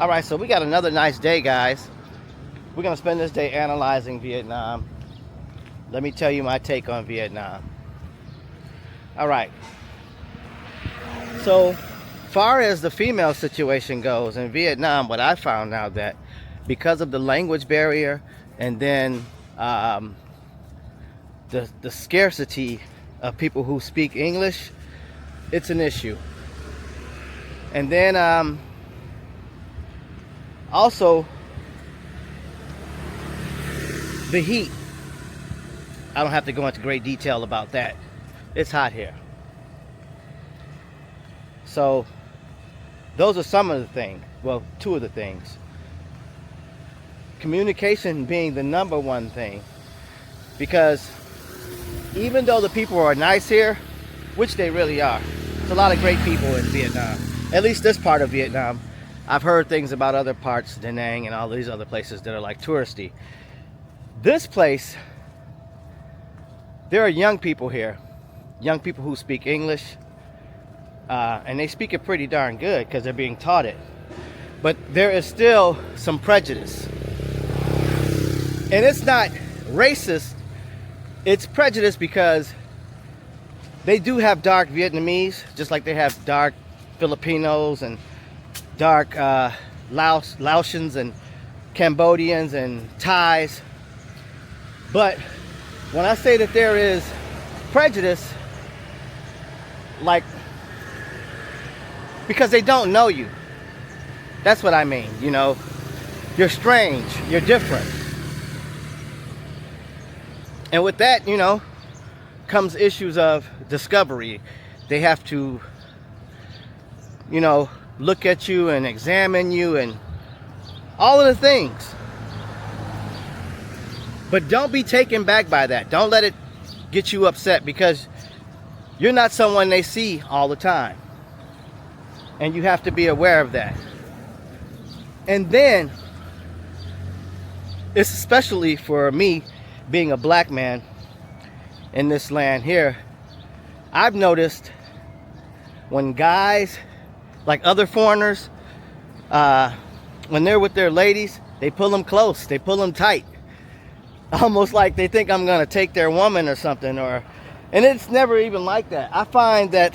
All right, so we got another nice day, guys. We're gonna spend this day analyzing Vietnam. Let me tell you my take on Vietnam. All right. So far as the female situation goes in Vietnam, what I found out that because of the language barrier and then the scarcity of people who speak English, it's an issue. And then also the heat. I don't have to go into great detail about that. It's hot here. So those are some of the things. Well, two of the things. Communication being the number one thing. Because even though the people are nice here, which they really are, there's a lot of great people in Vietnam. At least this part of Vietnam. I've heard things about other parts, Da Nang and all these other places that are like touristy. This place, there are young people here. Young people who speak English. And they speak it pretty darn good because they're being taught it. But there is still some prejudice. And it's not racist. It's prejudice because they do have dark Vietnamese, just like they have dark Filipinos and dark Laotians and Cambodians and Thais. But when I say that there is prejudice, like, because they don't know you. That's what I mean, you know. You're strange, you're different. And with that, you know, comes issues of discovery. They have to, you know, look at you and examine you and all of the things. But don't be taken back by that. Don't let it get you upset because you're not someone they see all the time. And you have to be aware of that. And then, it's especially for me, being a black man in this land here, I've noticed when guys, like other foreigners, when they're with their ladies, they pull them close, they pull them tight. Almost like they think I'm gonna take their woman or something, and it's never even like that. I find that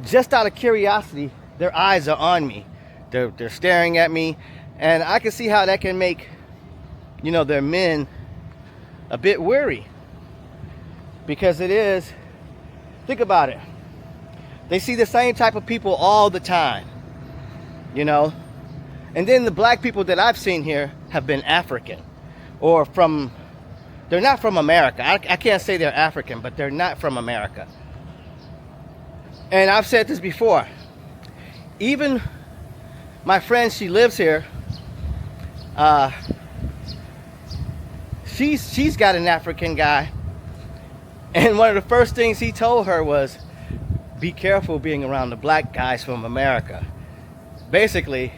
just out of curiosity, their eyes are on me. They're staring at me, and I can see how that can make, you know, their men a bit weary. Because it is, think about it. They see the same type of people all the time, you know. And then the black people that I've seen here have been African. Or they're not from America. I can't say they're African, but they're not from America. And I've said this before. Even my friend, she lives here. She's got an African guy. And one of the first things he told her was, be careful being around the black guys from America. Basically,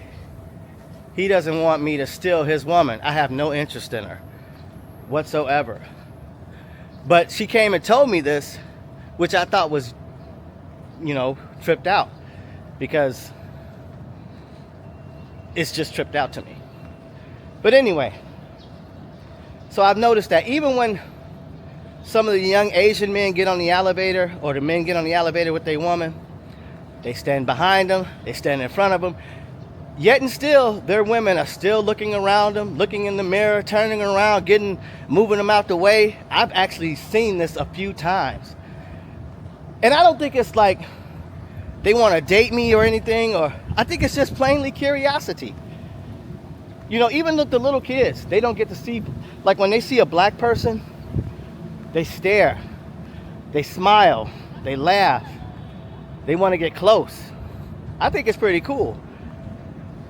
he doesn't want me to steal his woman. I have no interest in her whatsoever. But she came and told me this, which I thought was, you know, tripped out. Because it's just tripped out to me. But anyway, so I've noticed that even when some of the young Asian men get on the elevator, or the men get on the elevator with their woman, they stand behind them, they stand in front of them. Yet and still, their women are still looking around them, looking in the mirror, turning around, moving them out the way. I've actually seen this a few times. And I don't think it's like they want to date me or anything, or I think it's just plainly curiosity. You know, even with the little kids, they don't get to see, like when they see a black person, they stare, they smile, they laugh, they want to get close. I think it's pretty cool.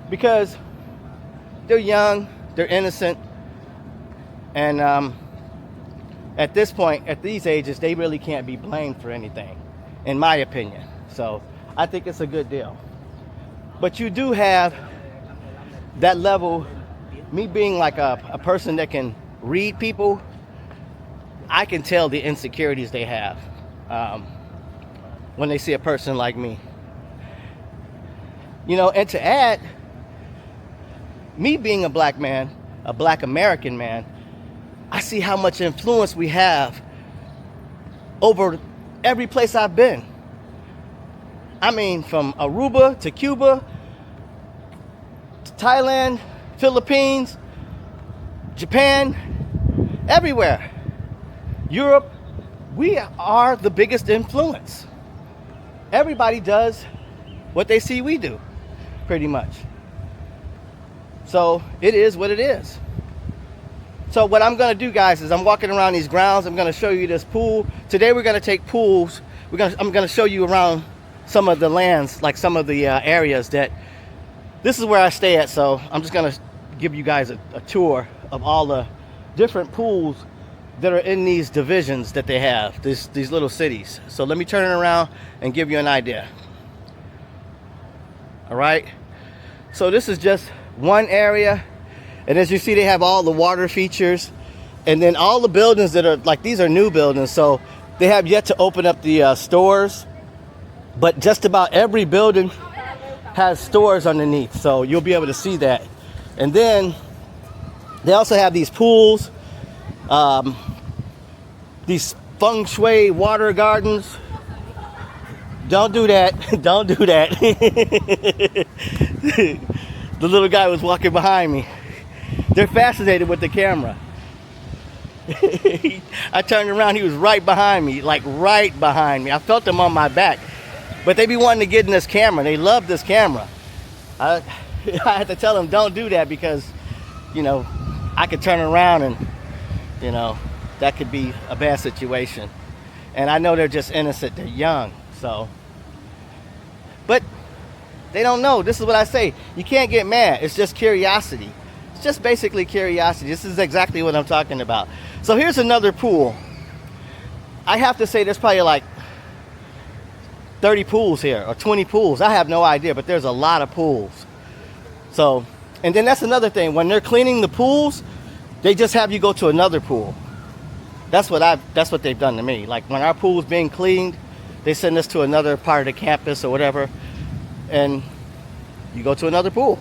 Because they're young, they're innocent, and at this point, at these ages, they really can't be blamed for anything, in my opinion. So I think it's a good deal. But you do have that level, me being like a person that can read people, I can tell the insecurities they have when they see a person like me. You know, and to add, me being a black man, a black American man, I see how much influence we have over every place I've been. I mean, from Aruba to Cuba, to Thailand, Philippines, Japan, everywhere. Europe, we are the biggest influence. Everybody does what they see we do, pretty much. So it is what it is. So what I'm gonna do, guys, is I'm walking around these grounds. I'm gonna show you this pool. Today we're gonna take pools. I'm gonna show you around some of the lands, like some of the areas that, this is where I stay at. So I'm just gonna give you guys a tour of all the different pools that are in these divisions that they have, these little cities. So let me turn it around and give you an idea. All right. So this is just one area. And as you see, they have all the water features. And then all the buildings that are, like, these are new buildings. So they have yet to open up the stores. But just about every building has stores underneath. So you'll be able to see that. And then they also have these pools, these feng shui water gardens. Don't do that. Don't do that. The little guy was walking behind me. They're fascinated with the camera. I turned around, he was right behind me, like right behind me. I felt him on my back. But they be wanting to get in this camera. They love this camera. I had to tell them, don't do that, because, you know, I could turn around and, you know, that could be a bad situation. And I know they're just innocent, they're young, so. But they don't know. This is what I say. You can't get mad. It's just curiosity. It's just basically curiosity. This is exactly what I'm talking about. So here's another pool. I have to say there's probably like 30 pools here, or 20 pools. I have no idea, but there's a lot of pools. So, and then that's another thing. When they're cleaning the pools, they just have you go to another pool. That's what they've done to me. Like, when our pool's being cleaned, they send us to another part of the campus or whatever, and you go to another pool.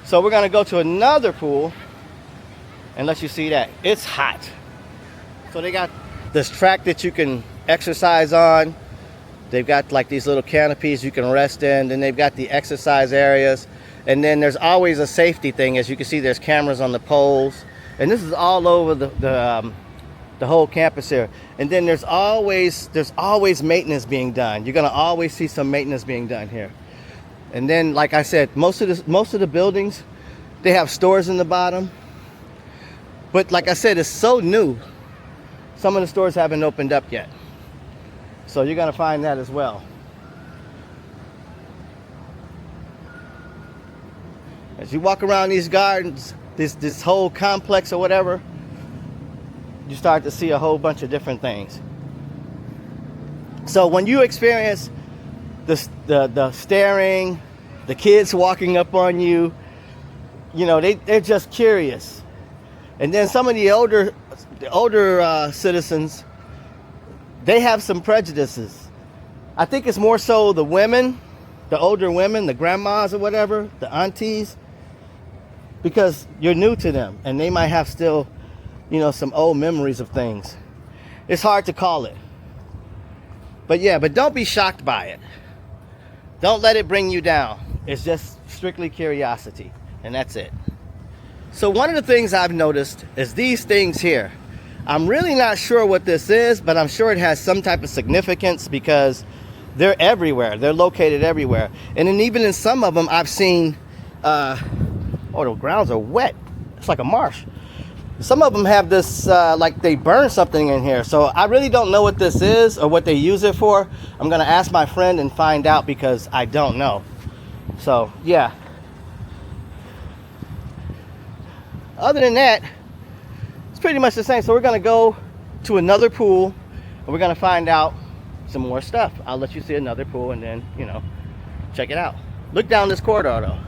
So we're gonna go to another pool and let you see that. It's hot. So they got this track that you can exercise on. They've got like these little canopies you can rest in. Then they've got the exercise areas. And then there's always a safety thing. As you can see, there's cameras on the poles. And this is all over the whole campus here. And then there's always maintenance being done. You're gonna always see some maintenance being done here. And then, like I said, most of the buildings, they have stores in the bottom. But like I said, it's so new. Some of the stores haven't opened up yet. So you're gonna find that as well. As you walk around these gardens, this whole complex or whatever, you start to see a whole bunch of different things. So when you experience the staring, the kids walking up on you, you know, they're just curious. And then some of the older citizens, they have some prejudices. I think it's more so the women, the older women, the grandmas or whatever, the aunties, because you're new to them and they might have still, you know, some old memories of things. It's hard to call it. But yeah, but don't be shocked by it. Don't let it bring you down. It's just strictly curiosity, and that's it. So one of the things I've noticed is these things here. I'm really not sure what this is, but I'm sure it has some type of significance because they're everywhere. They're located everywhere. And then even in some of them, I've seen, oh, the grounds are wet. It's like a marsh. Some of them have this, like they burn something in here. So I really don't know what this is or what they use it for. I'm gonna ask my friend and find out because I don't know. So yeah. Other than that, it's pretty much the same. So we're gonna go to another pool and we're gonna find out some more stuff. I'll let you see another pool and then, you know, check it out. Look down this corridor though.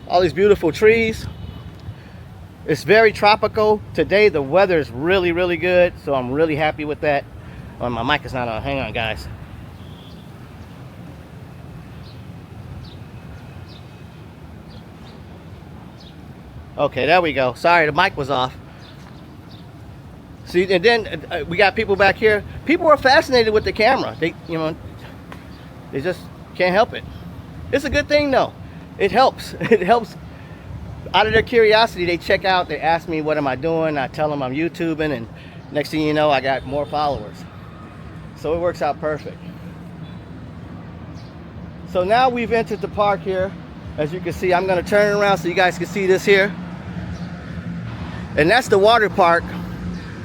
All these beautiful trees. It's very tropical. Today the weather is really, really good, so I'm really happy with that. Oh, my mic is not on. Hang on, guys. Okay, there we go. Sorry, the mic was off. See, and then we got people back here. People are fascinated with the camera. They just can't help it. It's a good thing though. It helps. It helps. Out of their curiosity, they check out. They ask me, what am I doing? I tell them I'm YouTubing, and next thing you know, I got more followers. So it works out perfect. So now we've entered the park here. As you can see, I'm going to turn it around so you guys can see this here. And that's the water park.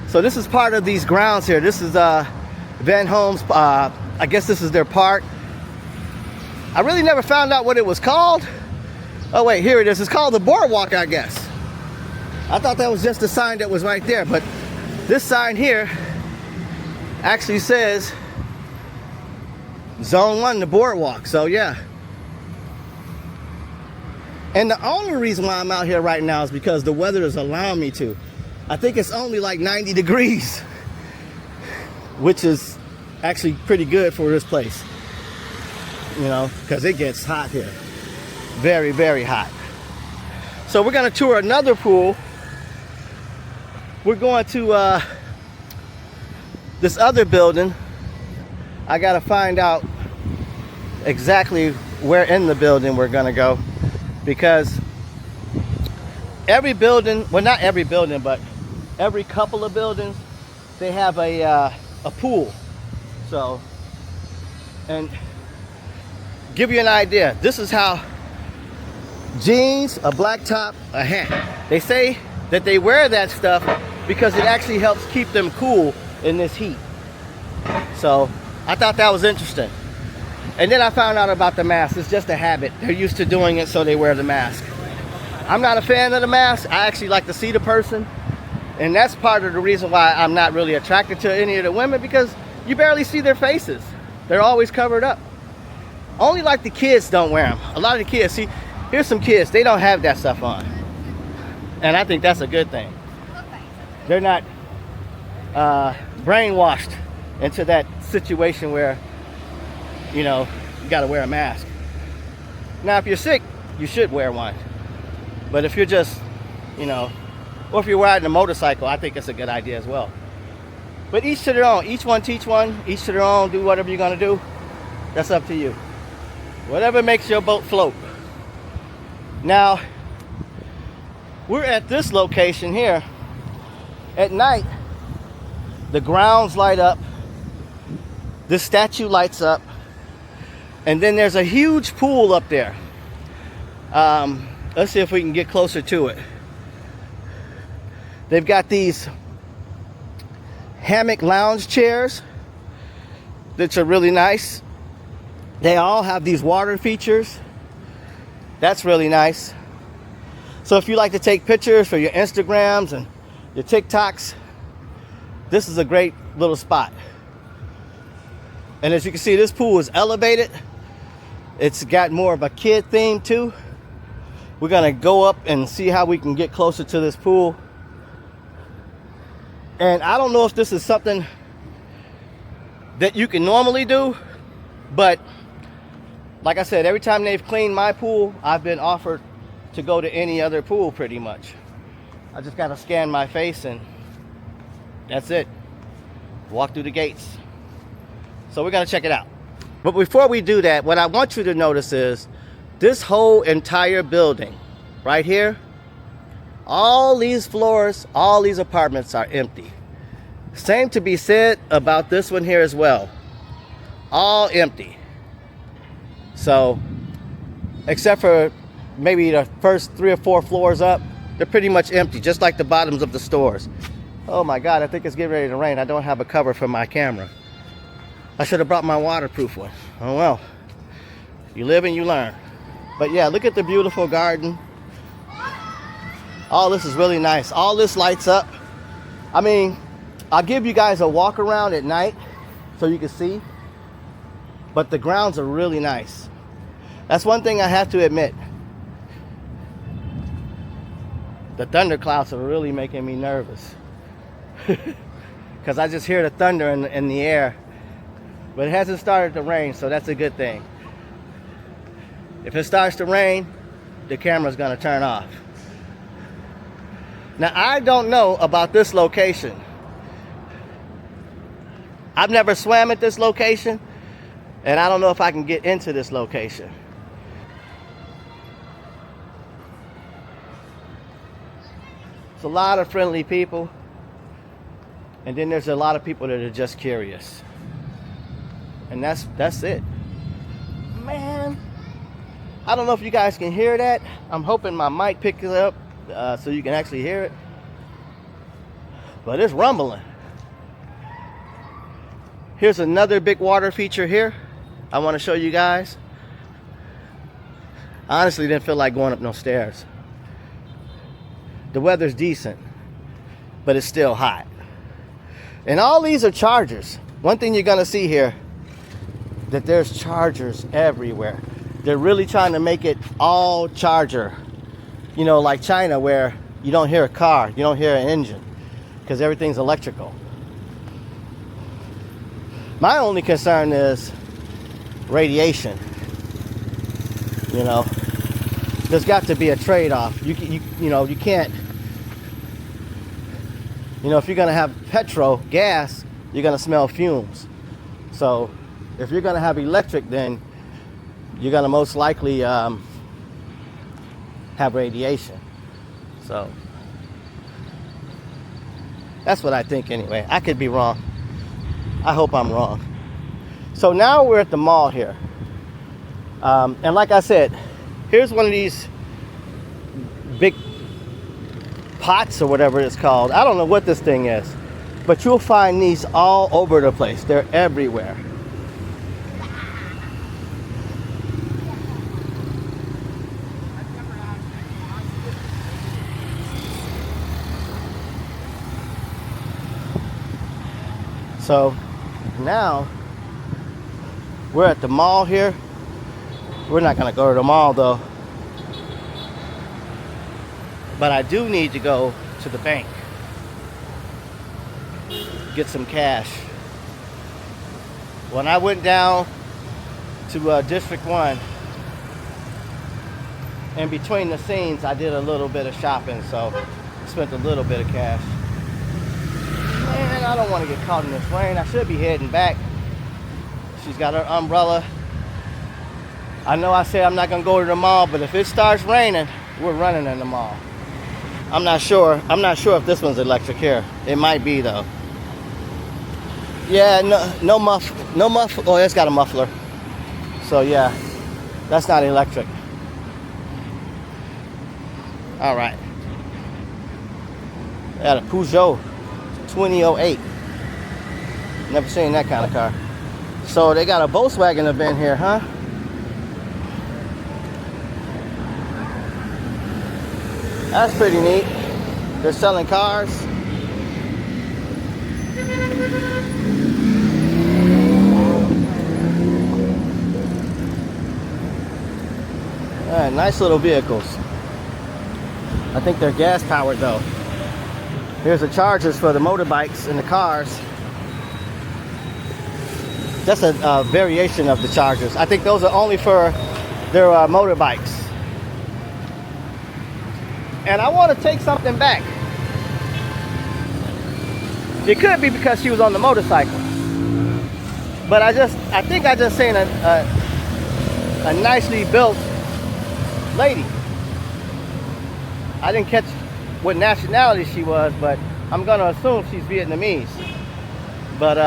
So this is part of these grounds here. This is Vinhomes. I guess this is their park. I really never found out what it was called. Oh wait, here it is. It's called the Boardwalk, I guess. I thought that was just a sign that was right there, but this sign here actually says Zone 1, the Boardwalk. So yeah. And the only reason why I'm out here right now is because the weather is allowing me to. I think it's only like 90 degrees, which is actually pretty good for this place, you know, because it gets hot here. Very, very hot. So we're going to tour another pool. We're going to this other building. I got to find out exactly where in the building we're going to go, because every building, well, not every building, but every couple of buildings, they have a pool. So, and give you an idea, this is how jeans, a black top, a hat. They say that they wear that stuff because it actually helps keep them cool in this heat. So I thought that was interesting. And then I found out about the mask. It's just a habit. They're used to doing it, so they wear the mask. I'm not a fan of the mask. I actually like to see the person. And that's part of the reason why I'm not really attracted to any of the women, because you barely see their faces. They're always covered up. Only like the kids don't wear them. A lot of the kids, see, here's some kids, they don't have that stuff on. And I think that's a good thing. They're not brainwashed into that situation where, you know, you gotta wear a mask. Now, if you're sick, you should wear one. But if you're just, you know, or if you're riding a motorcycle, I think it's a good idea as well. But each to their own. Each one teach one. Each to their own. Do whatever you're gonna do. That's up to you. Whatever makes your boat float. Now, we're at this location here. At night, the grounds light up. The statue lights up. And then there's a huge pool up there. Let's see if we can get closer to it. They've got these hammock lounge chairs that are really nice. They all have these water features. That's really nice. So if you like to take pictures for your Instagrams and your TikToks, this is a great little spot. And as you can see, this pool is elevated. It's got more of a kid theme too. We're gonna go up and see how we can get closer to this pool. And I don't know if this is something that you can normally do, but like I said, every time they've cleaned my pool, I've been offered to go to any other pool pretty much. I just gotta scan my face and that's it. Walk through the gates. So we're gonna check it out. But before we do that, what I want you to notice is this whole entire building right here, all these floors, all these apartments are empty. Same to be said about this one here as well. All empty. So, except for maybe the first 3 or 4 floors up, they're pretty much empty, just like the bottoms of the stores. Oh my God, I think it's getting ready to rain. I don't have a cover for my camera. I should have brought my waterproof one. Oh well, you live and you learn. But yeah, look at the beautiful garden. All this is really nice. All this lights up. I mean, I'll give you guys a walk around at night so you can see. But the grounds are really nice. That's one thing I have to admit. The thunderclouds are really making me nervous. Because I just hear the thunder in the air. But it hasn't started to rain, so that's a good thing. If it starts to rain, the camera's gonna turn off. Now, I don't know about this location. I've never swam at this location, and I don't know if I can get into this location. It's a lot of friendly people, and then there's a lot of people that are just curious. And that's it. Man, I don't know if you guys can hear that. I'm hoping my mic picks it up so you can actually hear it. But it's rumbling. Here's another big water feature here I want to show you guys. I honestly didn't feel like going up no stairs. The weather's decent, but it's still hot. And all these are chargers. One thing you're gonna see here, that there's chargers everywhere. They're really trying to make it all charger. You know, like China, where you don't hear a car, you don't hear an engine, because everything's electrical. My only concern is radiation. You know, there's got to be a trade-off. You know, you can't. You know, if you're gonna have petrol, gas, you're gonna smell fumes. So, if you're gonna have electric, then you're gonna most likely have radiation. So, that's what I think anyway. I could be wrong. I hope I'm wrong. So now we're at the mall here. And like I said, here's one of these big pots or whatever it's called. I don't know what this thing is, but you'll find these all over the place. They're everywhere. So now we're at the mall here. We're not gonna go to the mall though, but I do need to go to the bank, get some cash. When I went down to District 1, in between the scenes I did a little bit of shopping, so I spent a little bit of cash. Man, I don't want to get caught in this rain. I should be heading back. She's got her umbrella. I know I say I'm not gonna go to the mall, but if it starts raining, we're running in the mall. I'm not sure if this one's electric here. It might be though. Yeah, no muffler. Oh, it's got a muffler. So yeah, that's not electric. All right. Got a Peugeot 2008. Never seen that kind of car. So they got a Volkswagen event here, huh? That's pretty neat. They're selling cars. Nice little vehicles. I think they're gas powered though. Here's the chargers for the motorbikes and the cars. That's a variation of the chargers. I think those are only for their motorbikes. And I want to take something back. It could be because she was on the motorcycle. But I think I just seen a nicely built lady. I didn't catch what nationality she was, but I'm gonna assume she's Vietnamese. But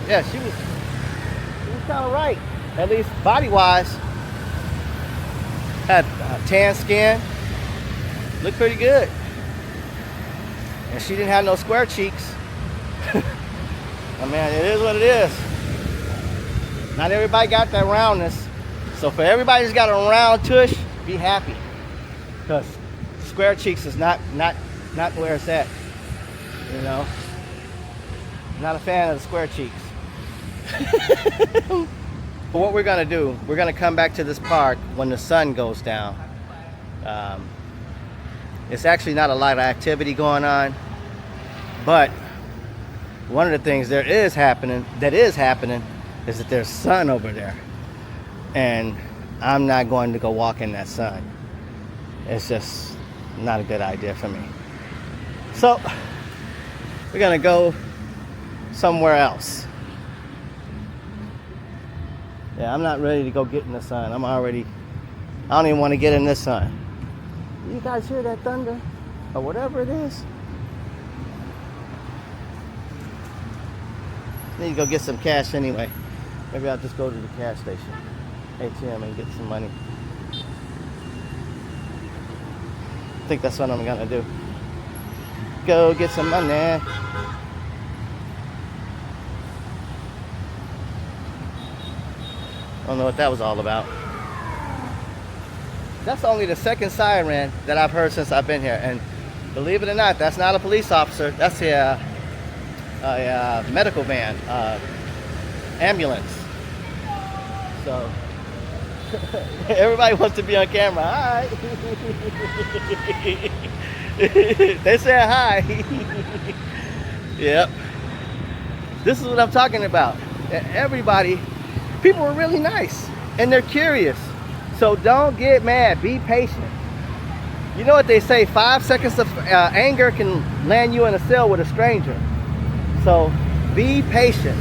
yeah, she was kind of right, at least body-wise. Had tan skin, looked pretty good, and she didn't have no square cheeks. I mean, it is what it is. Not everybody got that roundness, so for everybody who's got a round tush, be happy, because square cheeks is not where it's at. You know, not a fan of the square cheeks. But what we're gonna do, we're gonna come back to this park when the sun goes down. It's actually not a lot of activity going on, but one of the things that is happening is that there's sun over there, and I'm not going to go walk in that sun. It's just not a good idea for me. So we're gonna go somewhere else. Yeah, I'm not ready to go get in the sun. I don't even want to get in this sun. You guys hear that thunder? Or whatever it is? Need to go get some cash anyway. Maybe I'll just go to the cash station, ATM, and get some money. I think that's what I'm gonna do. Go get some money. I don't know what that was all about. That's only the second siren that I've heard since I've been here, and believe it or not, that's not a police officer. That's a medical van, ambulance. So everybody wants to be on camera. Hi. They said hi. Yep. This is what I'm talking about. Everybody, people are really nice and they're curious. So don't get mad. Be patient. You know what they say? 5 seconds of anger can land you in a cell with a stranger. So be patient.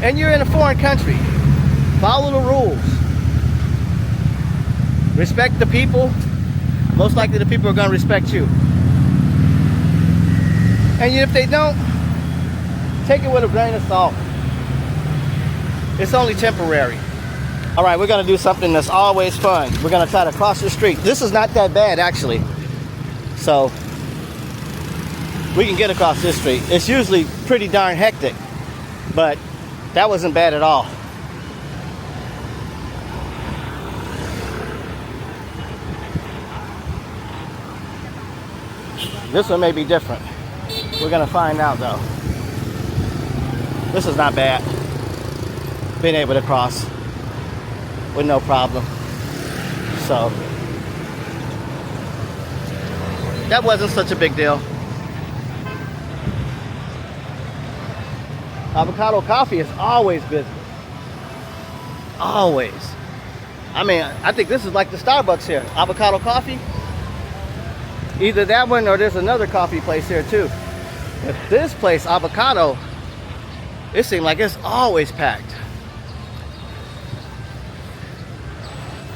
And you're in a foreign country. Follow the rules. Respect the people. Most likely the people are going to respect you. And if they don't, take it with a grain of salt. It's only temporary. All right, we're going to do something that's always fun. We're going to try to cross the street. This is not that bad, actually. So we can get across this street. It's usually pretty darn hectic, but that wasn't bad at all. This one may be different. We're gonna find out though. This is not bad. Being able to cross with no problem. So that wasn't such a big deal. Avocado coffee is always busy. Always. I mean, I think this is like the Starbucks here. Avocado coffee. Either that one or there's another coffee place here too. But this place, Avocado, it seems like it's always packed.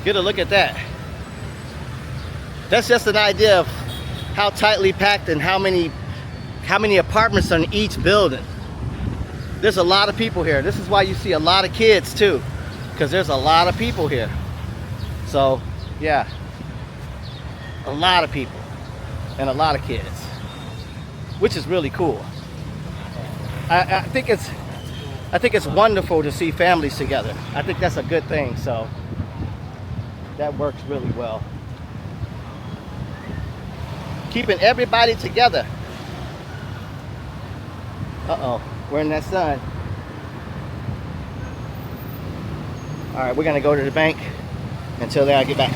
Get a look at that. That's just an idea of how tightly packed and how many apartments are in each building. There's a lot of people here. This is why you see a lot of kids too, because there's a lot of people here. So yeah, a lot of people and a lot of kids, which is really cool. I think it's wonderful to see families together. I think that's a good thing. So that works really well. Keeping everybody together. Uh-oh, we're in that sun. All right, we're gonna go to the bank until I get back.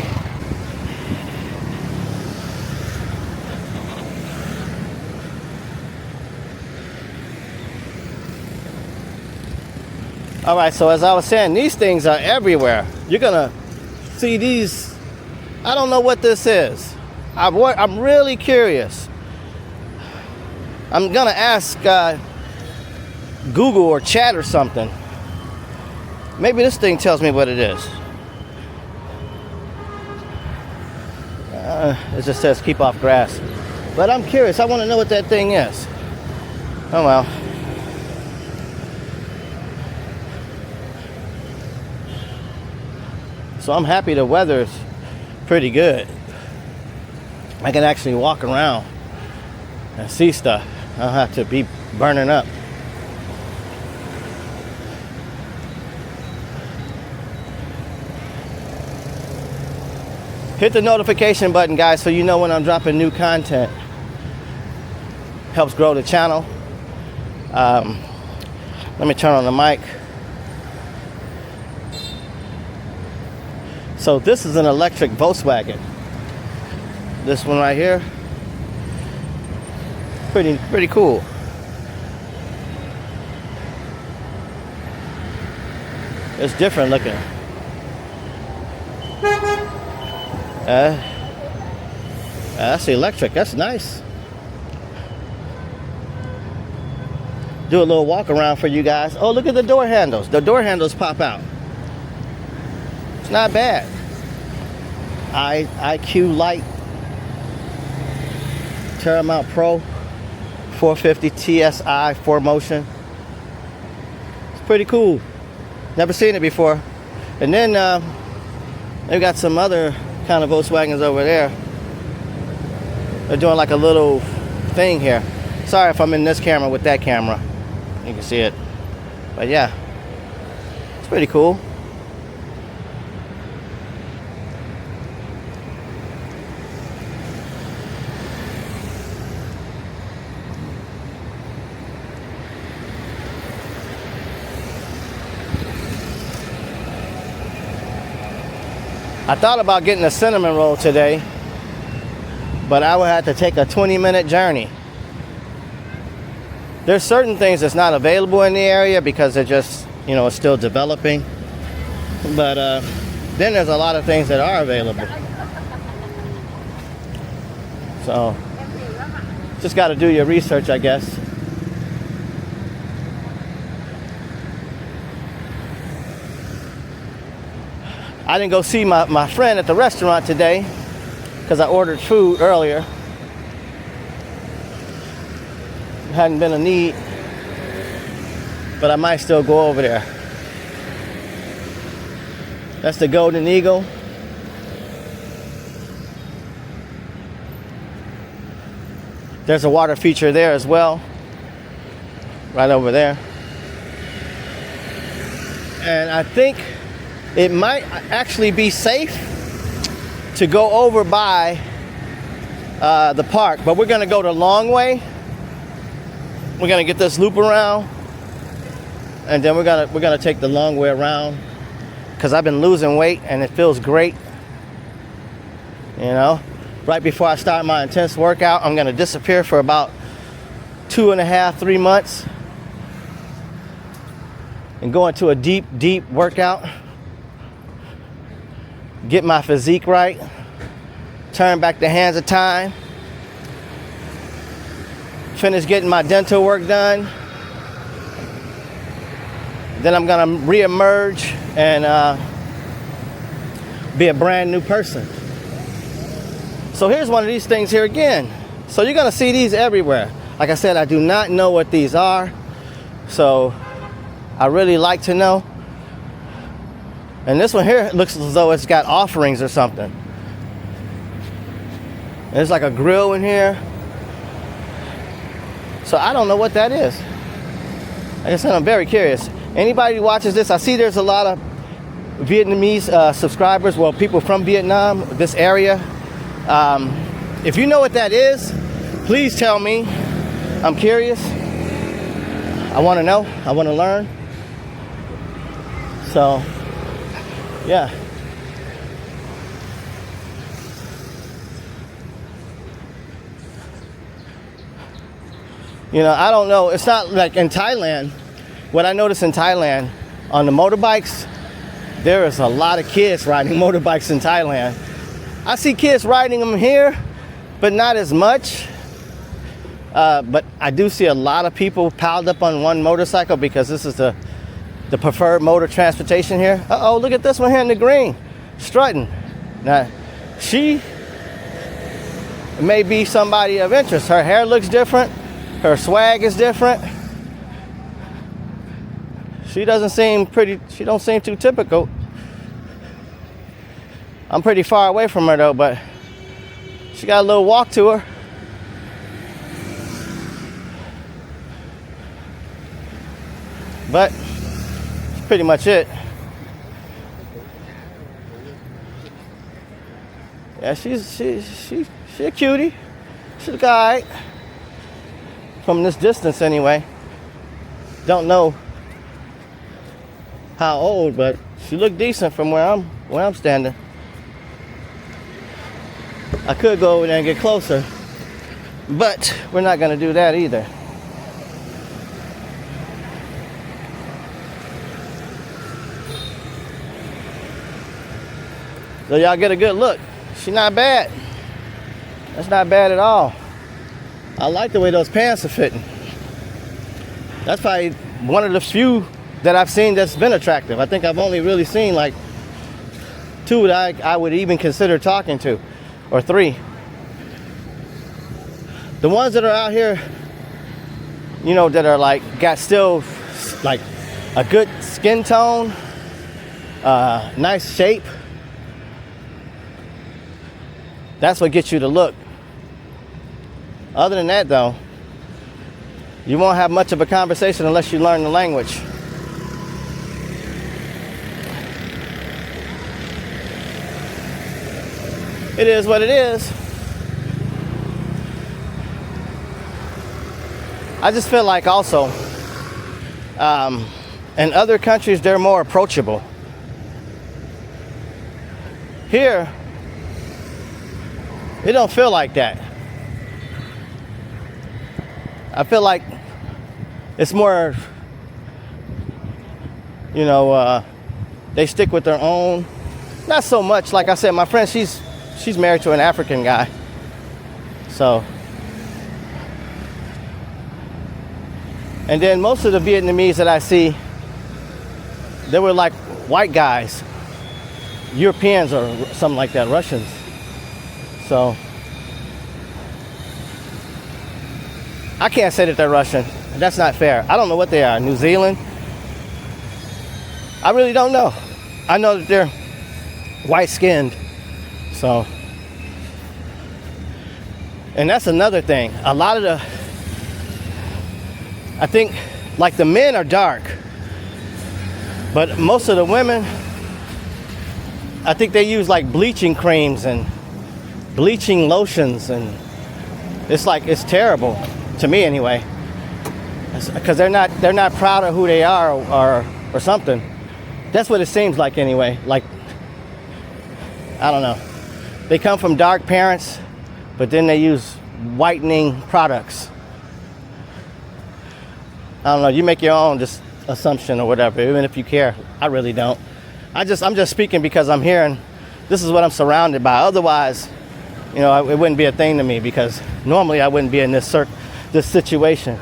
All right, so as I was saying, these things are everywhere. You're gonna see these. I don't know what this is. I'm really curious. I'm gonna ask Google or chat or something. Maybe this thing tells me what it is. It just says keep off grass. But I'm curious. I want to know what that thing is. Oh well. So I'm happy the weather's pretty good. I can actually walk around and see stuff. I don't have to be burning up. Hit the notification button, guys, so you know when I'm dropping new content. Helps grow the channel. Let me turn on the mic. So this is an electric Volkswagen. This one right here. Pretty cool. It's different looking. That's electric. That's nice. do a little walk around for you guys. Oh, look at the door handles. The door handles pop out. It's not bad. IQ Light Paramount Pro 450 TSI 4Motion. It's pretty cool. Never seen it before. And then they've got some other kind of Volkswagens over there. They're doing like a little thing here. Sorry if I'm in this camera with that camera. You can see it. But yeah, it's pretty cool. I thought about getting a cinnamon roll today, but I would have to take a 20-minute journey. There's certain things that's not available in the area because they're just, it's still developing. But then there's a lot of things that are available. So, just got to do your research, I guess. I didn't go see my friend at the restaurant today because I ordered food earlier. Hadn't been a need, but I might still go over there. That's the Golden Eagle. There's a water feature there as well, right over there. And I think it might actually be safe to go over by the park, but we're gonna go the long way. We're gonna get this loop around, and then we're gonna take the long way around because I've been losing weight and it feels great. Right before I start my intense workout, I'm gonna disappear for about 2.5, 3 months and go into a deep workout. Get my physique right, turn back the hands of time, finish getting my dental work done. Then I'm gonna re-emerge and be a brand new person. So here's one of these things here again. So you're gonna see these everywhere. Like I said, I do not know what these are, so I really like to know. And this one here looks as though it's got offerings or something. There's like a grill in here. So I don't know what that is. Like I said, I'm very curious. Anybody who watches this, I see there's a lot of Vietnamese subscribers, well, people from Vietnam, this area. If you know what that is, please tell me. I'm curious. I want to know. I want to learn. So, yeah. I don't know. It's not like in Thailand. What I noticed in Thailand, on the motorbikes, there is a lot of kids riding motorbikes in Thailand. I see kids riding them here, but not as much. But I do see a lot of people piled up on one motorcycle because this is the preferred mode of transportation here. Uh-oh, look at this one here in the green, strutting. Now, she may be somebody of interest. Her hair looks different. Her swag is different. She don't seem too typical. I'm pretty far away from her though, but she got a little walk to her. But that's pretty much it. Yeah, she's a cutie. She look alright. From this distance anyway. Don't know how old, but she looked decent from where I'm standing. I could go over there and get closer, but we're not gonna do that either. So y'all get a good look. She's not bad. That's not bad at all. I like the way those pants are fitting. That's probably one of the few that I've seen that's been attractive. I think I've only really seen like 2 that I would even consider talking to, or 3. The ones that are out here, you know, that are like got still like a good skin tone, nice shape. That's what gets you to look. Other than that, though, you won't have much of a conversation unless you learn the language. It is what it is. I just feel like also, in other countries, they're more approachable. Here, it don't feel like that. I feel like it's more, you know, they stick with their own. Not so much, like I said, my friend, she's married to an African guy. So, and then most of the Vietnamese that I see, they were like white guys, Europeans or something like that, Russians. So, I can't say that they're Russian. That's not fair. I don't know what they are. New Zealand? I really don't know. I know that they're white-skinned. So, and that's another thing. A lot of the, I think, like the men are dark, but most of the women, I think they use like bleaching creams and bleaching lotions, and it's like, it's terrible to me anyway, because they're not proud of who they are or something. That's what it seems like anyway. Like, I don't know. They come from dark parents, but then they use whitening products. I don't know. You make your own just assumption or whatever, even if you care. I really don't. I'm just speaking because I'm here and this is what I'm surrounded by. Otherwise, you know, it wouldn't be a thing to me, because normally I wouldn't be in this situation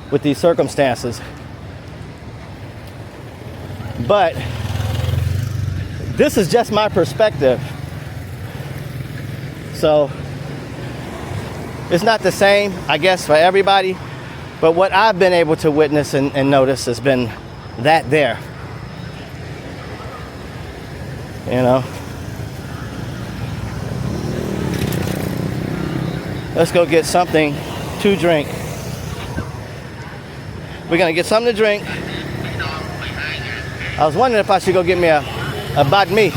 with these circumstances. But this is just my perspective. So it's not the same, I guess, for everybody. But what I've been able to witness and notice has been that there. You know? Let's go get something to drink. We're gonna get something to drink. I was wondering if I should go get me a banh mi.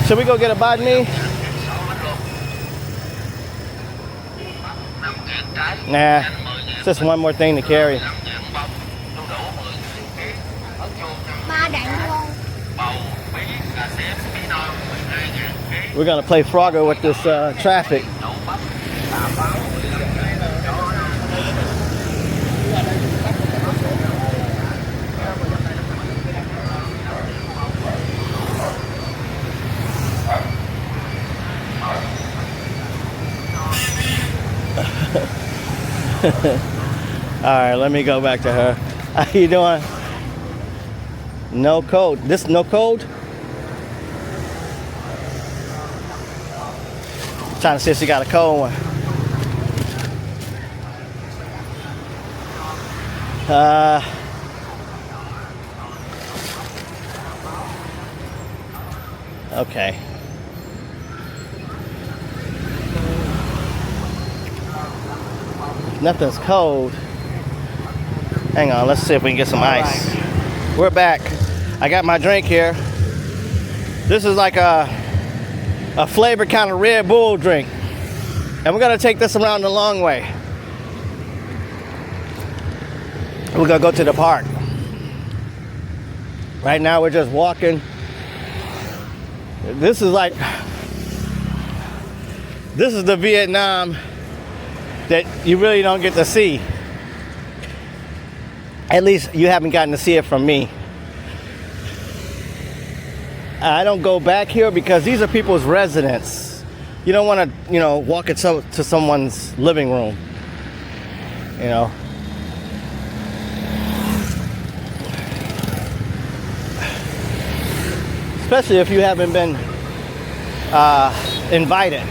Should we go get a banh mi? Nah, it's just one more thing to carry. We're gonna play Frogger with this traffic. All right, let me go back to her. How you doing? No code. This no code? Trying to see if she got a cold one. Okay. Nothing's cold. Hang on, let's see if we can get some ice. We're back. I got my drink here. This is like a flavored kind of Red Bull drink. And we're gonna take this around the long way. We're gonna go to the park. Right now we're just walking. This is the Vietnam that you really don't get to see. At least you haven't gotten to see it from me. I don't go back here because these are people's residents. You don't want to, walk to someone's living room. especially if you haven't been invited.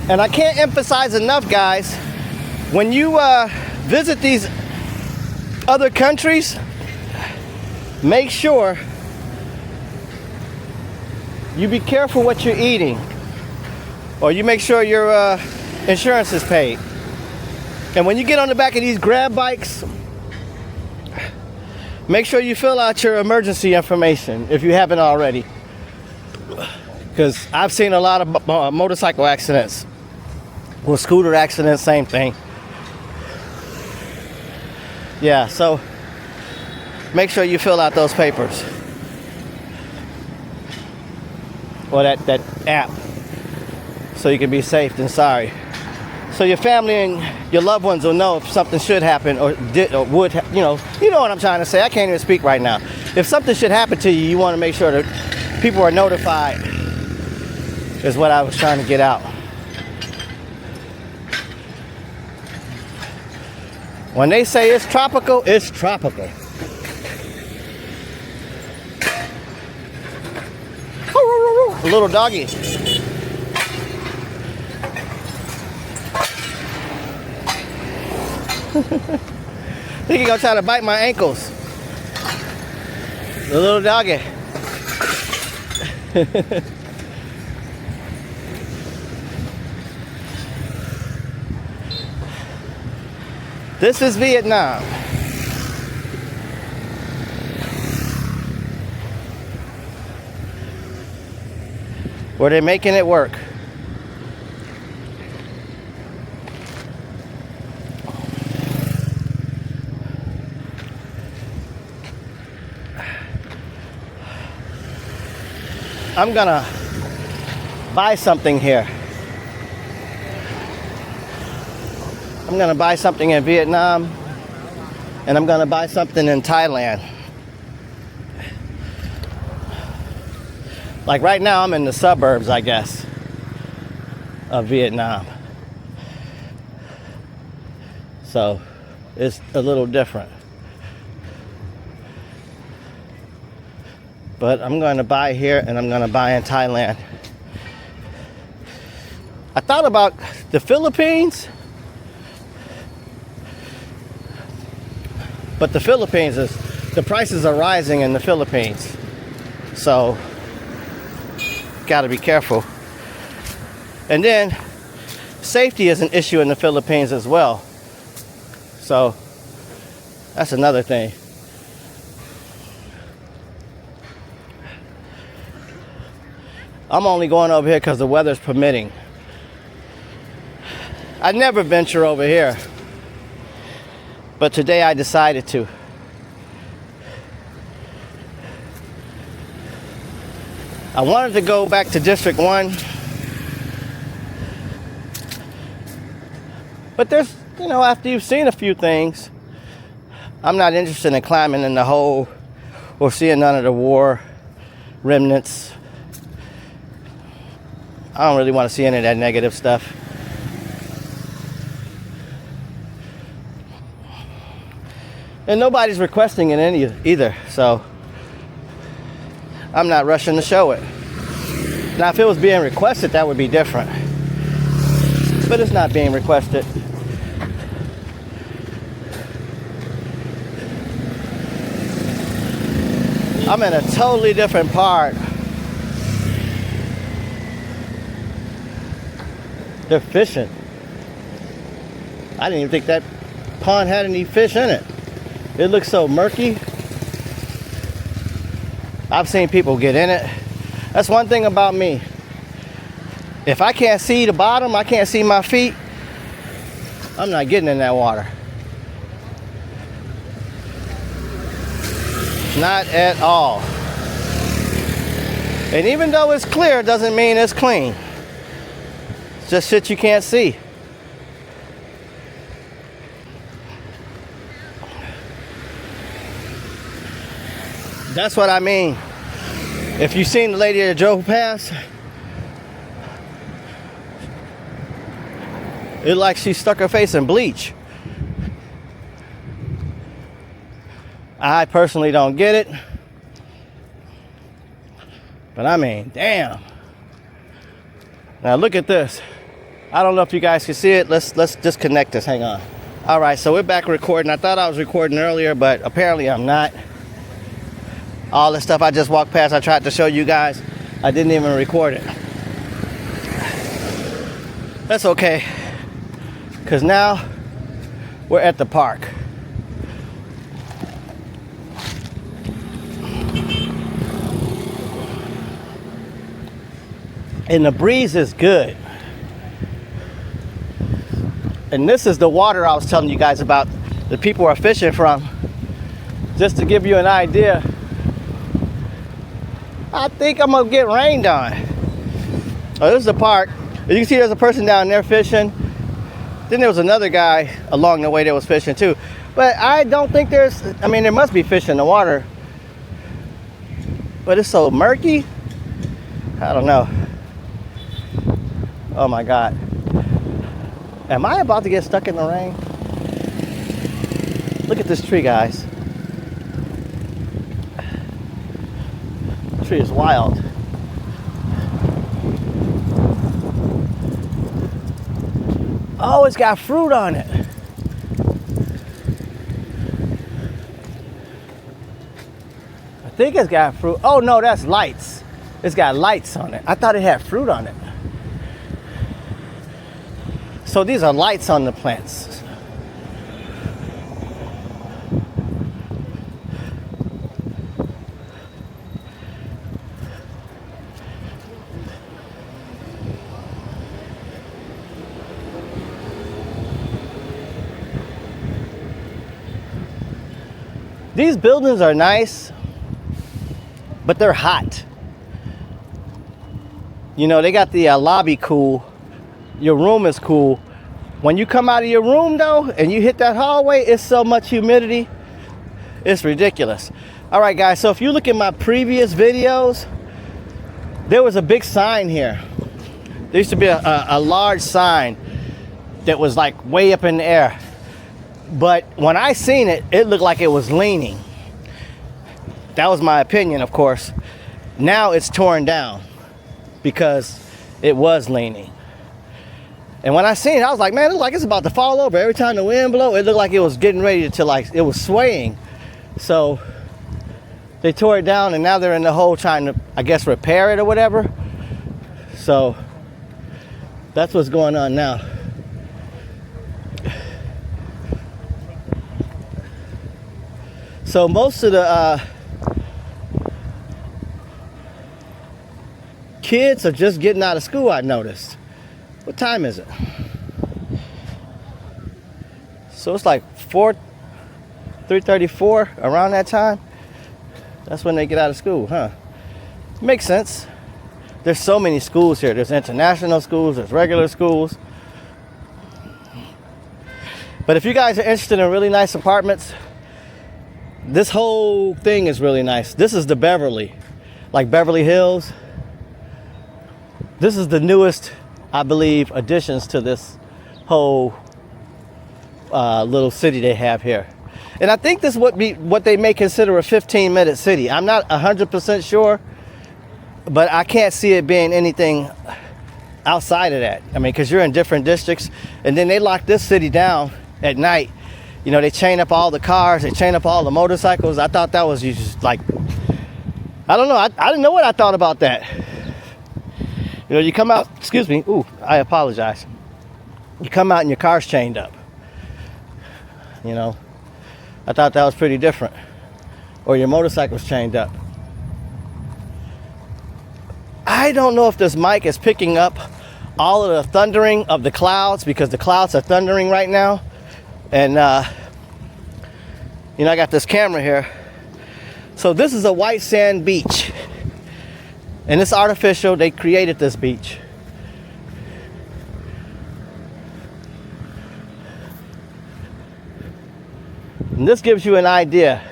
And I can't emphasize enough, guys, when you visit these other countries, make sure you be careful what you're eating, or you make sure your insurance is paid. And when you get on the back of these grab bikes, make sure you fill out your emergency information if you haven't already, because I've seen a lot of motorcycle accidents. Well, scooter accidents, same thing. Yeah, so make sure you fill out those papers, or that app, so you can be safe than sorry. So your family and your loved ones will know if something should happen or did or would, you know what I'm trying to say. I can't even speak right now. If something should happen to you, you want to make sure that people are notified, is what I was trying to get out. When they say it's tropical, it's tropical. A little doggy. Think he gonna try to bite my ankles. The little doggy. This is Vietnam. Where they're making it work. I'm gonna buy something here. I'm gonna buy something in Vietnam, and I'm gonna buy something in Thailand. Like right now, I'm in the suburbs, I guess, of Vietnam. So it's a little different. But I'm going to buy here, and I'm going to buy in Thailand. I thought about the Philippines, but the Philippines the prices are rising in the Philippines. So, got to be careful. And then, safety is an issue in the Philippines as well. So, that's another thing. I'm only going over here because the weather's permitting. I never venture over here, but today I decided to. I wanted to go back to District 1, but there's, after you've seen a few things, I'm not interested in climbing in the hole or seeing none of the war remnants. I don't really want to see any of that negative stuff. And nobody's requesting it either, so I'm not rushing to show it. Now, if it was being requested, that would be different. But it's not being requested. I'm in a totally different part. They're fishing. I didn't even think that pond had any fish in it. It looks so murky. I've seen people get in it. That's one thing about me. If I can't see the bottom, I can't see my feet, I'm not getting in that water. Not at all. And even though it's clear, it doesn't mean it's clean. It's just shit you can't see. That's what I mean. If you seen the lady that drove past, it like she stuck her face in bleach. I personally don't get it. But I mean, damn. Now look at this. I don't know if you guys can see it. Let's disconnect this. Hang on. All right, so we're back recording. I thought I was recording earlier, but apparently I'm not. All the stuff I just walked past, I tried to show you guys. I didn't even record it. That's okay, because now we're at the park. And the breeze is good. And this is the water I was telling you guys about, the people are fishing from. Just to give you an idea, I think I'm gonna get rained on. Oh, this is the park. You can see there's a person down there fishing. Then there was another guy along the way that was fishing too. But I don't think there must be fish in the water. But it's so murky. I don't know. Oh my God. Am I about to get stuck in the rain? Look at this tree, guys. The tree is wild. Oh, it's got fruit on it. I think it's got fruit. Oh no, that's lights. It's got lights on it. I thought it had fruit on it. So these are lights on the plants. These buildings are nice, but they're hot. You know, they got the lobby cool. Your room is cool. When you come out of your room though, and you hit that hallway, it's so much humidity. It's ridiculous. All right, guys, so if you look at my previous videos, there was a big sign here. There used to be a large sign that was like way up in the air. But when I seen it, it looked like it was leaning. That was my opinion, of course. Now it's torn down because it was leaning. And when I seen it, I was like, man, it looked like it's about to fall over. Every time the wind blew, it looked like it was getting ready to, like, it was swaying. So they tore it down, and now they're in the hole trying to, I guess, repair it or whatever. So that's what's going on now. So most of the kids are just getting out of school, I noticed. What time is it? So it's like 3:34, around that time. That's when they get out of school, huh? Makes sense. There's so many schools here. There's international schools, there's regular schools. But if you guys are interested in really nice apartments, this whole thing is really nice. This is the Beverly, like Beverly Hills. This is the newest, I believe, additions to this whole little city they have here. And I think this would be what they may consider a 15-minute city. I'm not 100% sure, but I can't see it being anything outside of that. I mean, because you're in different districts, and then they lock this city down at night. You know, they chain up all the cars, they chain up all the motorcycles. I thought that was just like, I don't know, I didn't know what I thought about that. You know, you come out, excuse me, ooh, I apologize. You come out and your car's chained up. You know, I thought that was pretty different. Or your motorcycle's chained up. I don't know if this mic is picking up all of the thundering of the clouds, because the clouds are thundering right now. And, you know, I got this camera here. So this is a white sand beach. And it's artificial. They created this beach. And this gives you an idea.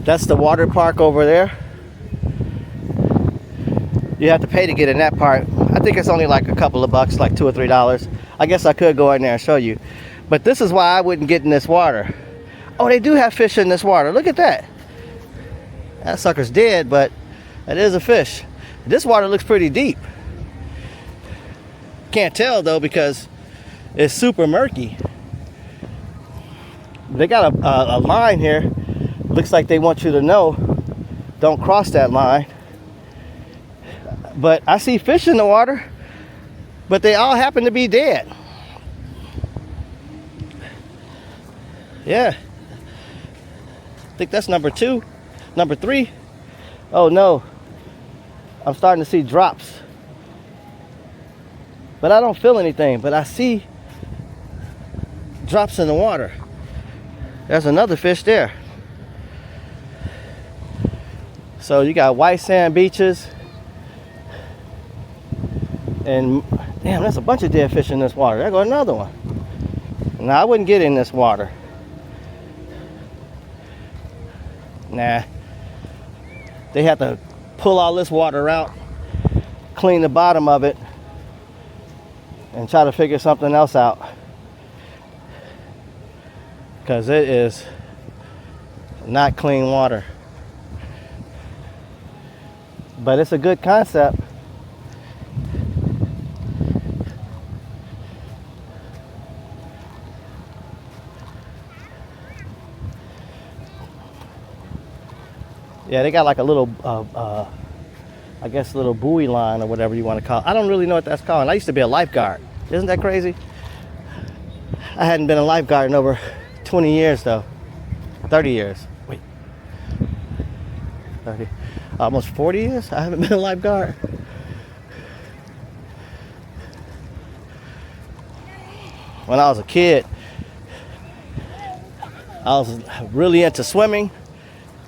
That's the water park over there. You have to pay to get in that part. I think it's only like a couple of bucks, like $2 or $3. I guess I could go in there and show you. But this is why I wouldn't get in this water. Oh, they do have fish in this water. Look at that. That sucker's dead, but it is a fish. This water looks pretty deep. Can't tell though because it's super murky. They got a line here. Looks like they want you to know, don't cross that line. But I see fish in the water, but they all happen to be dead. Yeah. I think that's number 2. Number 3. Oh no. I'm starting to see drops. But I don't feel anything, but I see drops in the water. There's another fish there. So you got white sand beaches. And damn, there's a bunch of dead fish in this water. There goes another one. Now I wouldn't get in this water. Nah. They have to pull all this water out, clean the bottom of it, and try to figure something else out. Because it is not clean water. But it's a good concept. Yeah, they got like a little, I guess, little buoy line or whatever you want to call it. I don't really know what that's called. I used to be a lifeguard. Isn't that crazy? I hadn't been a lifeguard in over 20 years though. 30 years. Wait. 30. Almost 40 years? I haven't been a lifeguard. When I was a kid, I was really into swimming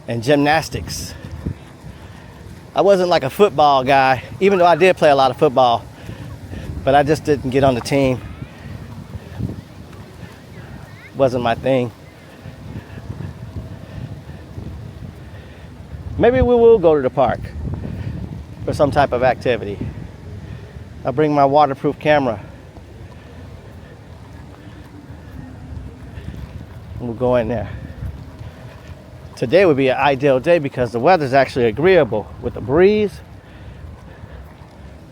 and gymnastics. I wasn't like a football guy, even though I did play a lot of football, but I just didn't get on the team. Wasn't my thing. Maybe we will go to the park for some type of activity. I'll bring my waterproof camera. We'll go in there. Today would be an ideal day because the weather's actually agreeable with the breeze.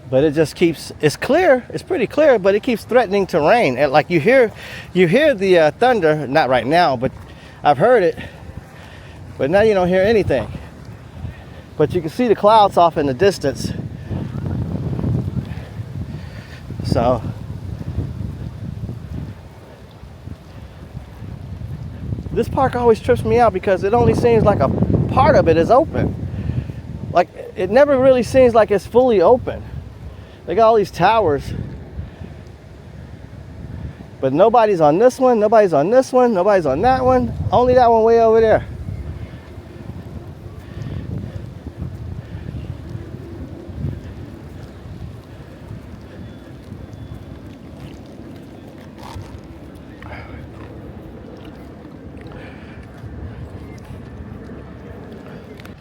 But it just keeps, it's clear, it's pretty clear, but it keeps threatening to rain. And like you hear the thunder, not right now, but I've heard it. But now you don't hear anything. But you can see the clouds off in the distance. So this park always trips me out because it only seems like a part of it is open. Like it never really seems like it's fully open. They got all these towers, but nobody's on this one, nobody's on this one, nobody's on that one, only that one way over there.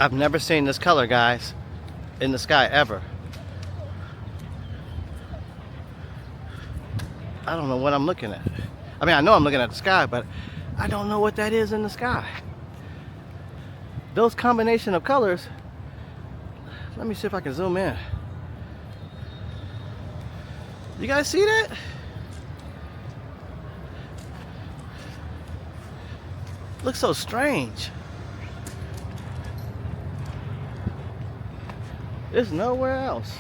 I've never seen this color, guys, in the sky ever. I don't know what I'm looking at. I mean, I know I'm looking at the sky, but I don't know what that is in the sky. Those combination of colors, let me see if I can zoom in. You guys see that? Looks so strange. There's nowhere else.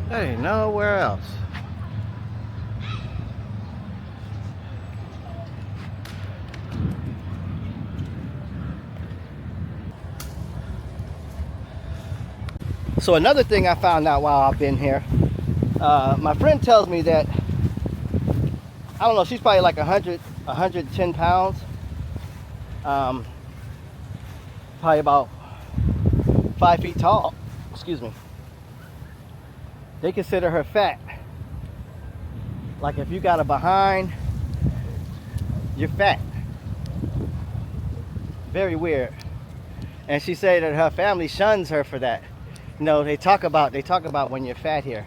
There ain't nowhere else. So another thing I found out while I've been here, my friend tells me that, I don't know, she's probably like 110 pounds. Probably about 5 feet tall. Excuse me. They consider her fat. Like if you got a behind, you're fat. Very weird. And she said that her family shuns her for that. You know, they talk about when you're fat here.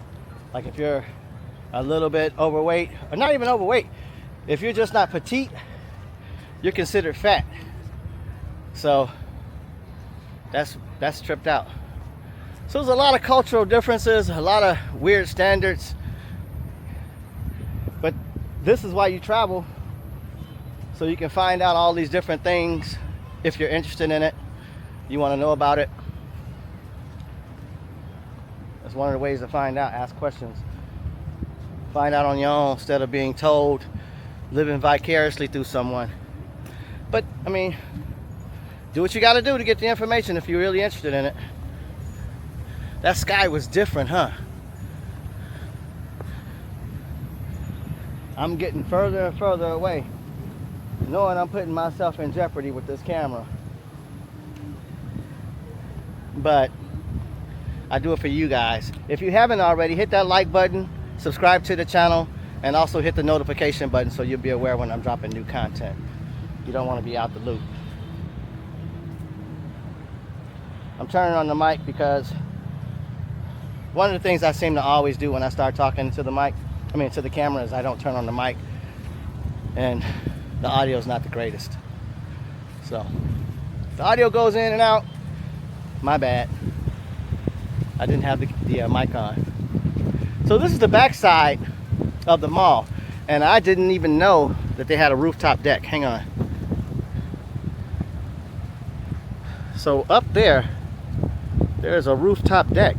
Like if you're a little bit overweight, or not even overweight, if you're just not petite, you're considered fat. So that's tripped out. So there's a lot of cultural differences, a lot of weird standards. But this is why you travel, so you can find out all these different things. If you're interested in it, you want to know about it. That's one of the ways to find out. Ask questions. Find out on your own instead of being told, living vicariously through someone. But I mean, do what you got to do to get the information if you're really interested in it. That sky was different, huh? I'm getting further and further away, knowing I'm putting myself in jeopardy with this camera. But I do it for you guys. If you haven't already, hit that like button, subscribe to the channel, and also hit the notification button so you'll be aware when I'm dropping new content. You don't want to be out the loop. I'm turning on the mic because one of the things I seem to always do when I start talking to the mic, to the camera, is I don't turn on the mic, and the audio is not the greatest. So if the audio goes in and out, my bad. I didn't have the mic on. So this is the back side of the mall, and I didn't even know that they had a rooftop deck. Hang on. So up there's a rooftop deck.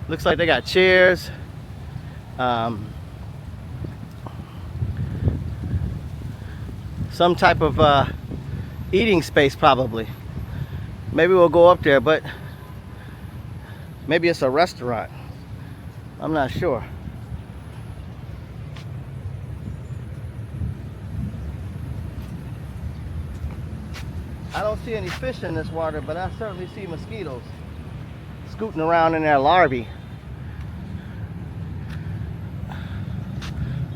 Looks like they got chairs. Some type of eating space probably. Maybe we'll go up there, but maybe it's a restaurant. I'm not sure. I don't see any fish in this water, but I certainly see mosquitoes scooting around in their larvae.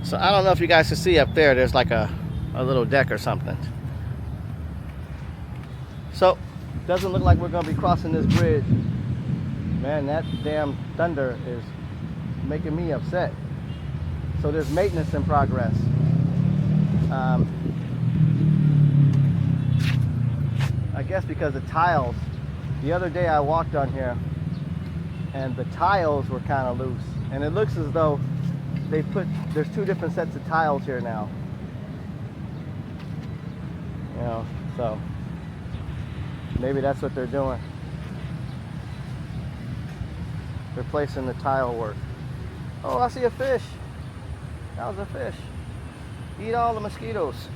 So I don't know if you guys can see up there, there's like a little deck or something. So doesn't look like we're going to be crossing this bridge. Man, that damn thunder is making me upset. So there's maintenance in progress. I guess because the tiles, the other day I walked on here and the tiles were kind of loose, and it looks as though there's two different sets of tiles here now. You know, so maybe that's what they're doing. Replacing the tile work. Oh, I see a fish. That was a fish. Eat all the mosquitoes.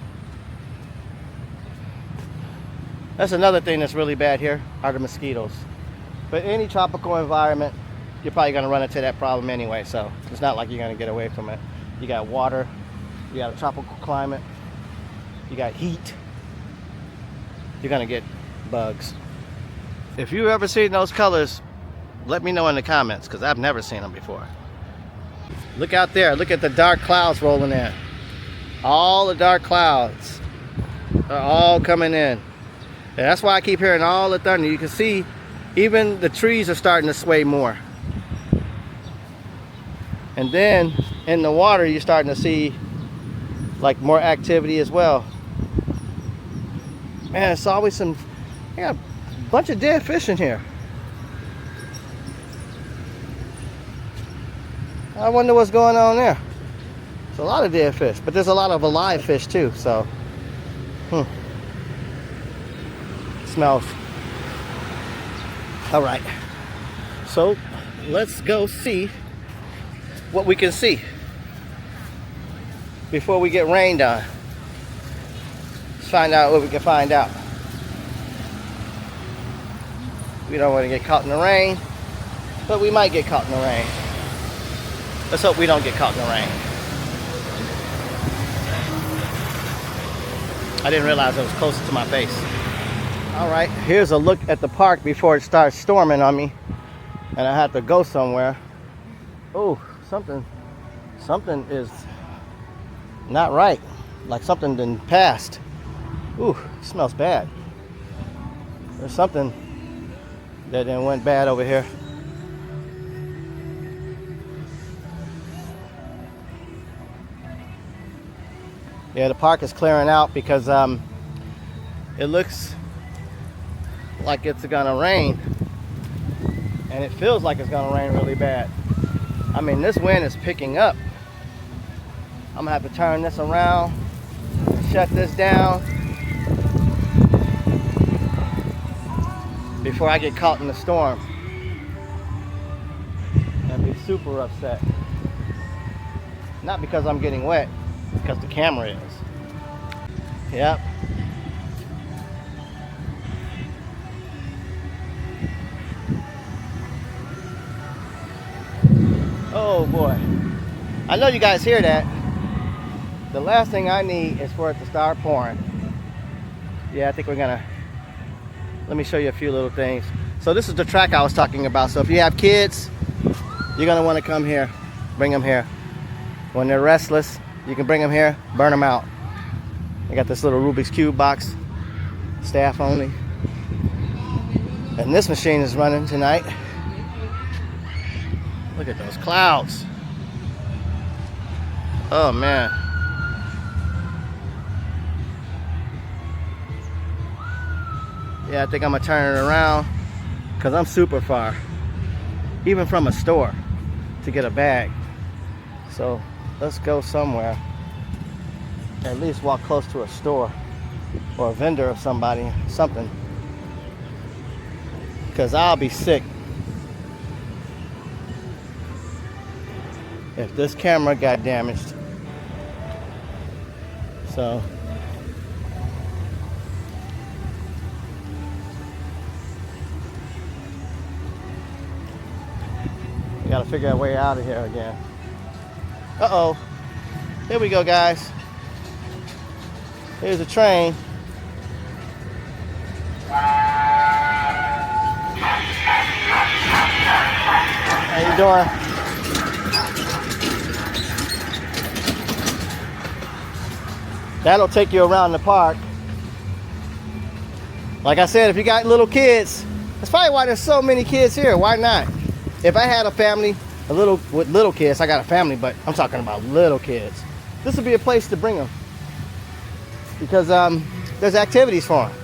That's another thing that's really bad here, are the mosquitoes. But any tropical environment, you're probably going to run into that problem anyway, so it's not like you're going to get away from it. You got water, you got a tropical climate, you got heat, you're going to get bugs. If you've ever seen those colors, let me know in the comments, because I've never seen them before. Look out there, look at the dark clouds rolling in. All the dark clouds are all coming in. And that's why I keep hearing all the thunder. You can see even the trees are starting to sway more. And then in the water you're starting to see like more activity as well. Man, it's always a bunch of dead fish in here. I wonder what's going on there. There's a lot of dead fish, but there's a lot of alive fish too, so smells. All right, so let's go see what we can see before we get rained on. Let's find out what we can find out. We don't want to get caught in the rain, but we might get caught in the rain. Let's hope we don't get caught in the rain. I didn't realize it was closer to my face. All right, here's a look at the park before it starts storming on me and I have to go somewhere. Oh, something is not right. Like something done passed. Ooh, it smells bad. There's something that then went bad over here. Yeah, the park is clearing out because it looks like it's gonna rain, and it feels like it's gonna rain really bad. I mean, this wind is picking up. I'm gonna have to turn this around, shut this down before I get caught in the storm and be super upset. Not because I'm getting wet, because the camera is. Yep. Oh boy. I know you guys hear that. The last thing I need is for it to start pouring. Yeah, I think we're gonna, let me show you a few little things. So this is the track I was talking about. So if you have kids, you're gonna wanna come here, bring them here. When they're restless, you can bring them here, burn them out. I got this little Rubik's Cube box, staff only. And this machine is running tonight. Look at those clouds. Oh man. Yeah, I think I'm gonna turn it around because I'm super far, even from a store, to get a bag. So let's go somewhere. At least walk close to a store or a vendor or somebody, something. Because I'll be sick if this camera got damaged. So we gotta figure a way out of here again. Uh-oh. Here we go, guys. Here's a train. How you doing? That'll take you around the park. Like I said, if you got little kids, that's probably why there's so many kids here. Why not? If I had a family, with little kids, I got a family, but I'm talking about little kids. This would be a place to bring them because there's activities for them.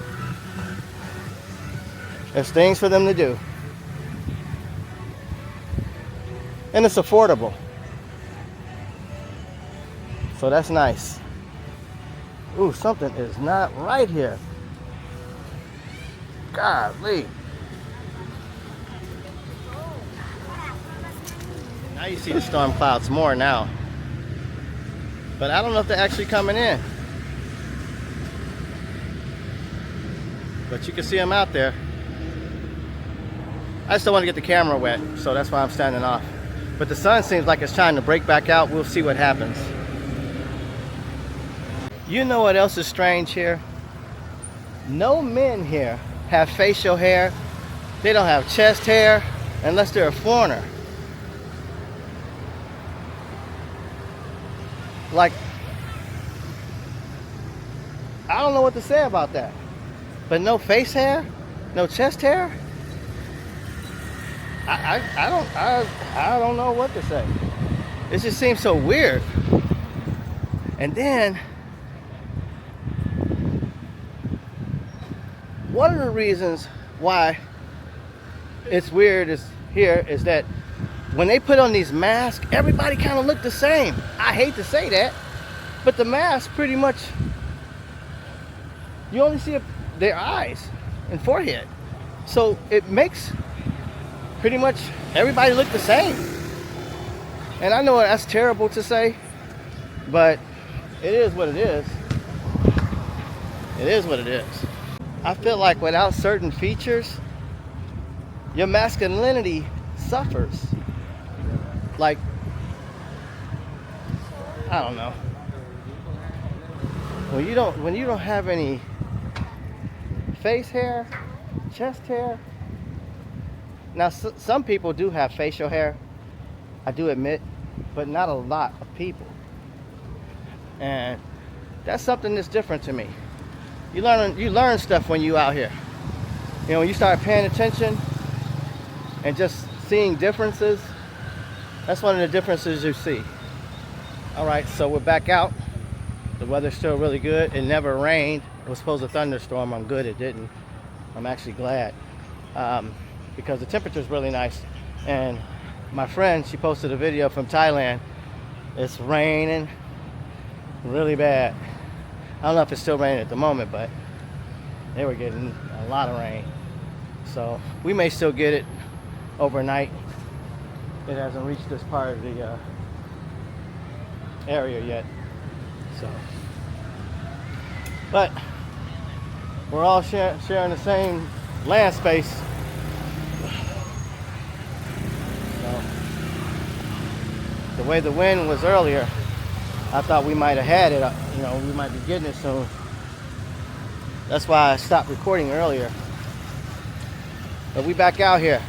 There's things for them to do. And it's affordable. So that's nice. Ooh, something is not right here. Golly. Now you see the storm clouds more now. But I don't know if they're actually coming in. But you can see them out there. I just don't want to get the camera wet, so that's why I'm standing off. But the sun seems like it's trying to break back out. We'll see what happens. You know what else is strange here? No men here have facial hair. They don't have chest hair unless they're a foreigner. Like, I don't know what to say about that. But no face hair? No chest hair? I don't know what to say. It just seems so weird. And then one of the reasons why it's weird is that when they put on these masks, everybody kind of look the same. I hate to say that, but the mask pretty much, you only see their eyes and forehead. So it makes pretty much everybody look the same. And I know that's terrible to say, but it is what it is. It is what it is. I feel like without certain features, your masculinity suffers. Like, I don't know. When you don't have any face hair, chest hair. Now, some people do have facial hair, I do admit, but not a lot of people. And that's something that's different to me. You learn stuff when you out here. You know, when you start paying attention, and just seeing differences. That's one of the differences you see. All right, so we're back out. The weather's still really good. It never rained. It was supposed to thunderstorm. I'm good it didn't. I'm actually glad because the temperature is really nice. And my friend, she posted a video from Thailand. It's raining really bad. I don't know if it's still raining at the moment, but they were getting a lot of rain. So we may still get it overnight. It hasn't reached this part of the area yet. So, but we're all sharing the same land space. So, the way the wind was earlier, I thought we might have had it. You know, we might be getting it soon. That's why I stopped recording earlier. But we back out here.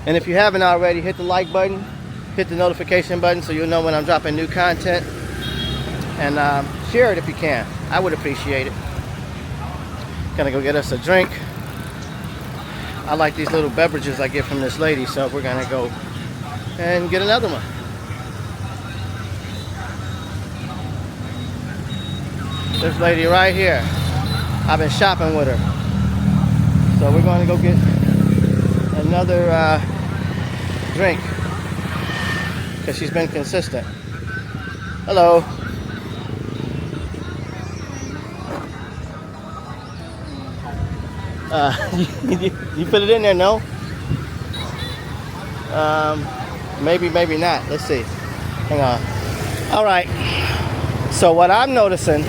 And if you haven't already, hit the like button, hit the notification button so you'll know when I'm dropping new content. And share it if you can. I would appreciate it. Gonna go get us a drink. I like these little beverages I get from this lady, so we're gonna go and get another one. This lady right here, I've been shopping with her. So we're gonna go get another drink because she's been consistent. Hello. You put it in there, no? Maybe, maybe not. Let's see. Hang on. All right. So what I'm noticing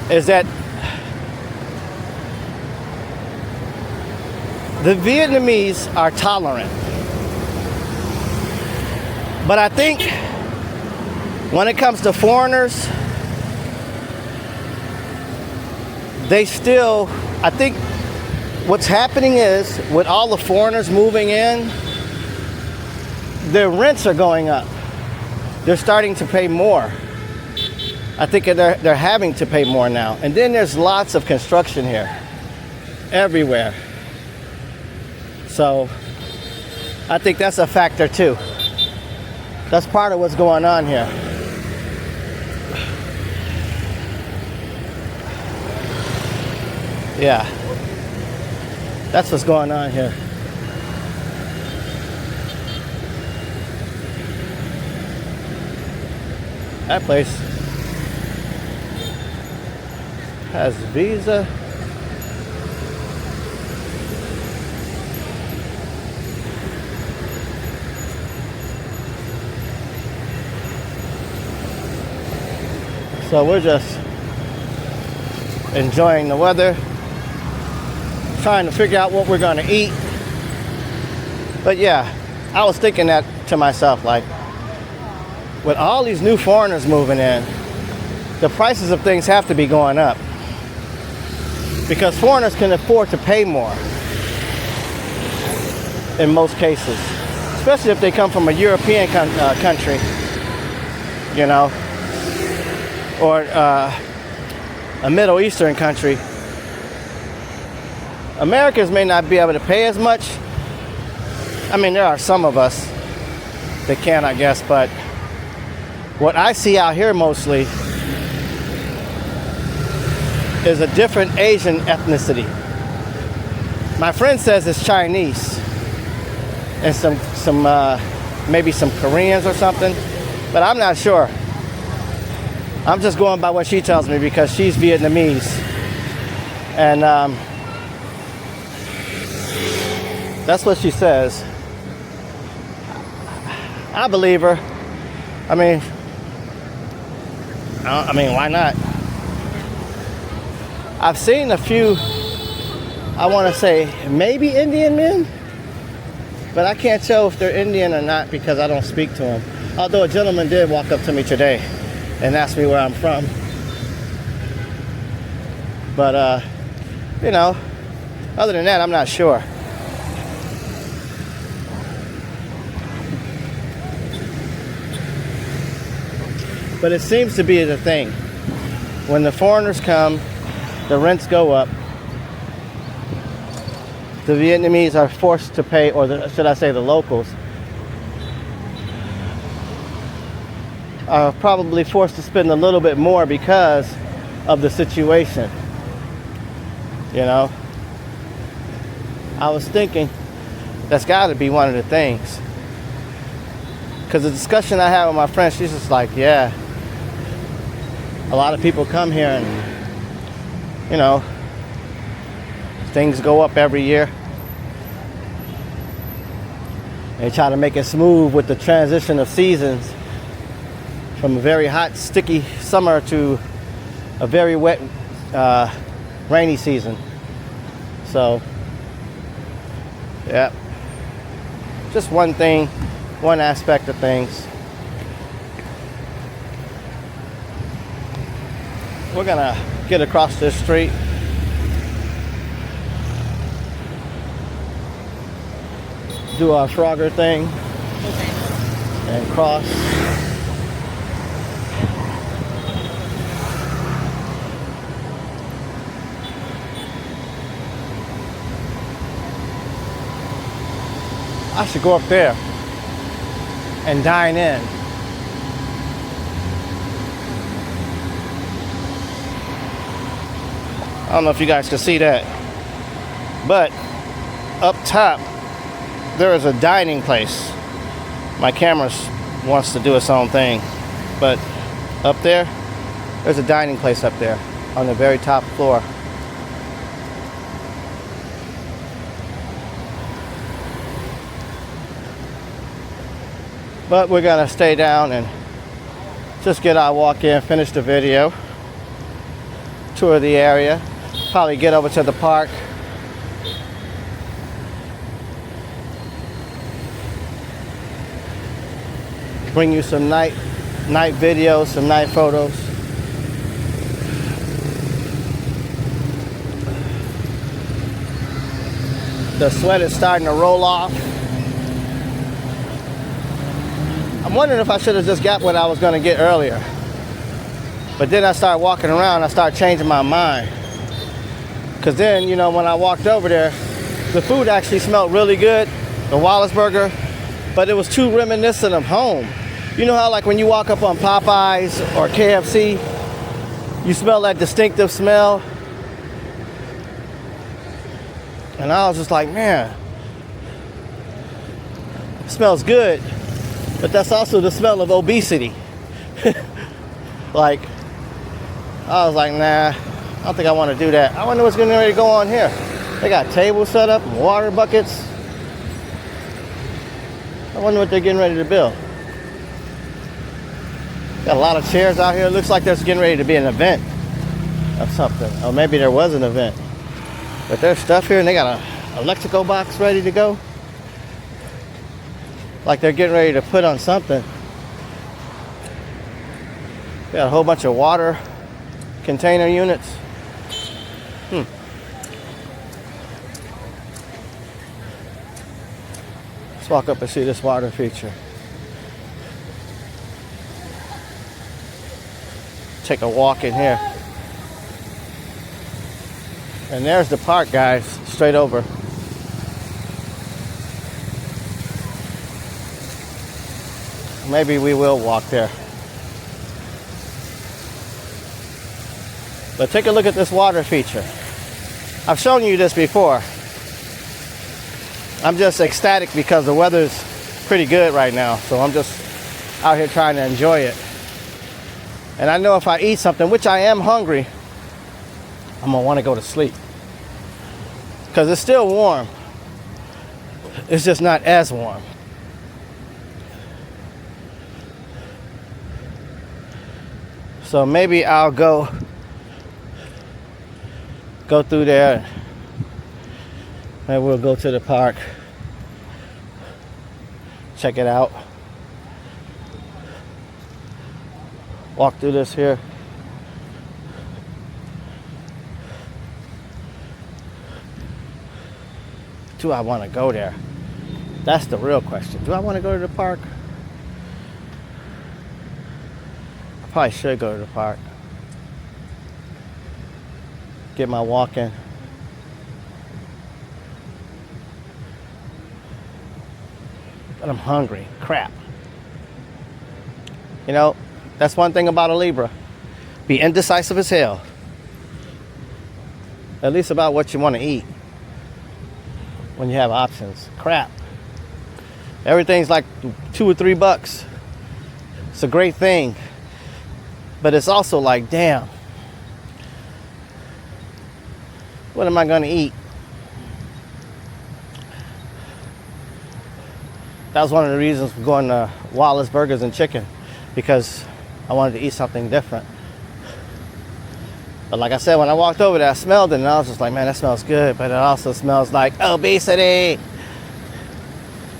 is that the Vietnamese are tolerant. But I think when it comes to foreigners, they still, I think what's happening is with all the foreigners moving in, their rents are going up. They're starting to pay more. I think they're having to pay more now. And then there's lots of construction here, everywhere. So I think that's a factor too. That's part of what's going on here. Yeah, that's what's going on here. That place has Visa. So we're just enjoying the weather, trying to figure out what we're going to eat. But yeah, I was thinking that to myself, like, with all these new foreigners moving in, the prices of things have to be going up because foreigners can afford to pay more in most cases, especially if they come from a European country, you know, or a Middle Eastern country. Americans may not be able to pay as much. I mean, there are some of us that can, I guess, but what I see out here mostly is a different Asian ethnicity. My friend says it's Chinese and some maybe some Koreans or something, but I'm not sure. I'm just going by what she tells me because she's Vietnamese. And that's what she says. I believe her. I mean, why not? I've seen a few, I want to say, maybe Indian men, but I can't tell if they're Indian or not because I don't speak to them. Although a gentleman did walk up to me today and asked me where I'm from. But, you know, other than that, I'm not sure. But it seems to be the thing. When the foreigners come, the rents go up. the Vietnamese are forced to pay, or should I say the locals, are probably forced to spend a little bit more because of the situation. You know, I was thinking that's got to be one of the things. Because the discussion I had with my friend, she's just like, yeah, a lot of people come here and, you know, things go up every year. They try to make it smooth with the transition of seasons from a very hot, sticky summer to a very wet, rainy season. So, yeah, just one thing, one aspect of things. We're gonna get across this street. Do our Frogger thing. Okay. And cross. I should go up there and dine in. I don't know if you guys can see that, but up top there is a dining place. My camera wants to do its own thing, but up there's a dining place up there on the very top floor. But we're gonna stay down and just get our walk in, finish the video, tour the area, probably get over to the park. Bring you some night videos, some night photos. The sweat is starting to roll off. I'm wondering if I should have just got what I was going to get earlier. But then I started walking around, I started changing my mind. Because then, you know, when I walked over there, the food actually smelled really good, the Wallace burger, but it was too reminiscent of home. You know how like when you walk up on Popeyes or KFC, you smell that distinctive smell? And I was just like, man, it smells good. But that's also the smell of obesity. Like, I was like, nah, I don't think I want to do that. I wonder what's getting ready to go on here. They got tables set up, water buckets. I wonder what they're getting ready to build. Got a lot of chairs out here. It looks like there's getting ready to be an event of something. Or maybe there was an event. But there's stuff here and they got a electrical box ready to go. Like they're getting ready to put on something. Got a whole bunch of water container units. Let's walk up and see this water feature. Take a walk in here. And there's the park, guys, straight over. Maybe we will walk there. But take a look at this water feature. I've shown you this before. I'm just ecstatic because the weather's pretty good right now. So I'm just out here trying to enjoy it. And I know if I eat something, which I am hungry, I'm gonna wanna go to sleep. Because it's still warm. It's just not as warm. So maybe I'll go through there. Maybe we'll go to the park. Check it out. Walk through this here. Do I want to go there? That's the real question. Do I want to go to the park? I probably should go to the park. Get my walk in. and I'm hungry. Crap. You know, that's one thing about a Libra. Be indecisive as hell. At least about what you want to eat when you have options. Crap. Everything's like $2 or $3. It's a great thing. But it's also like, damn. What am I going to eat? That was one of the reasons for going to Wallace Burgers and Chicken, because I wanted to eat something different. But like I said, when I walked over there, I smelled it, and I was just like, man, that smells good, but it also smells like obesity.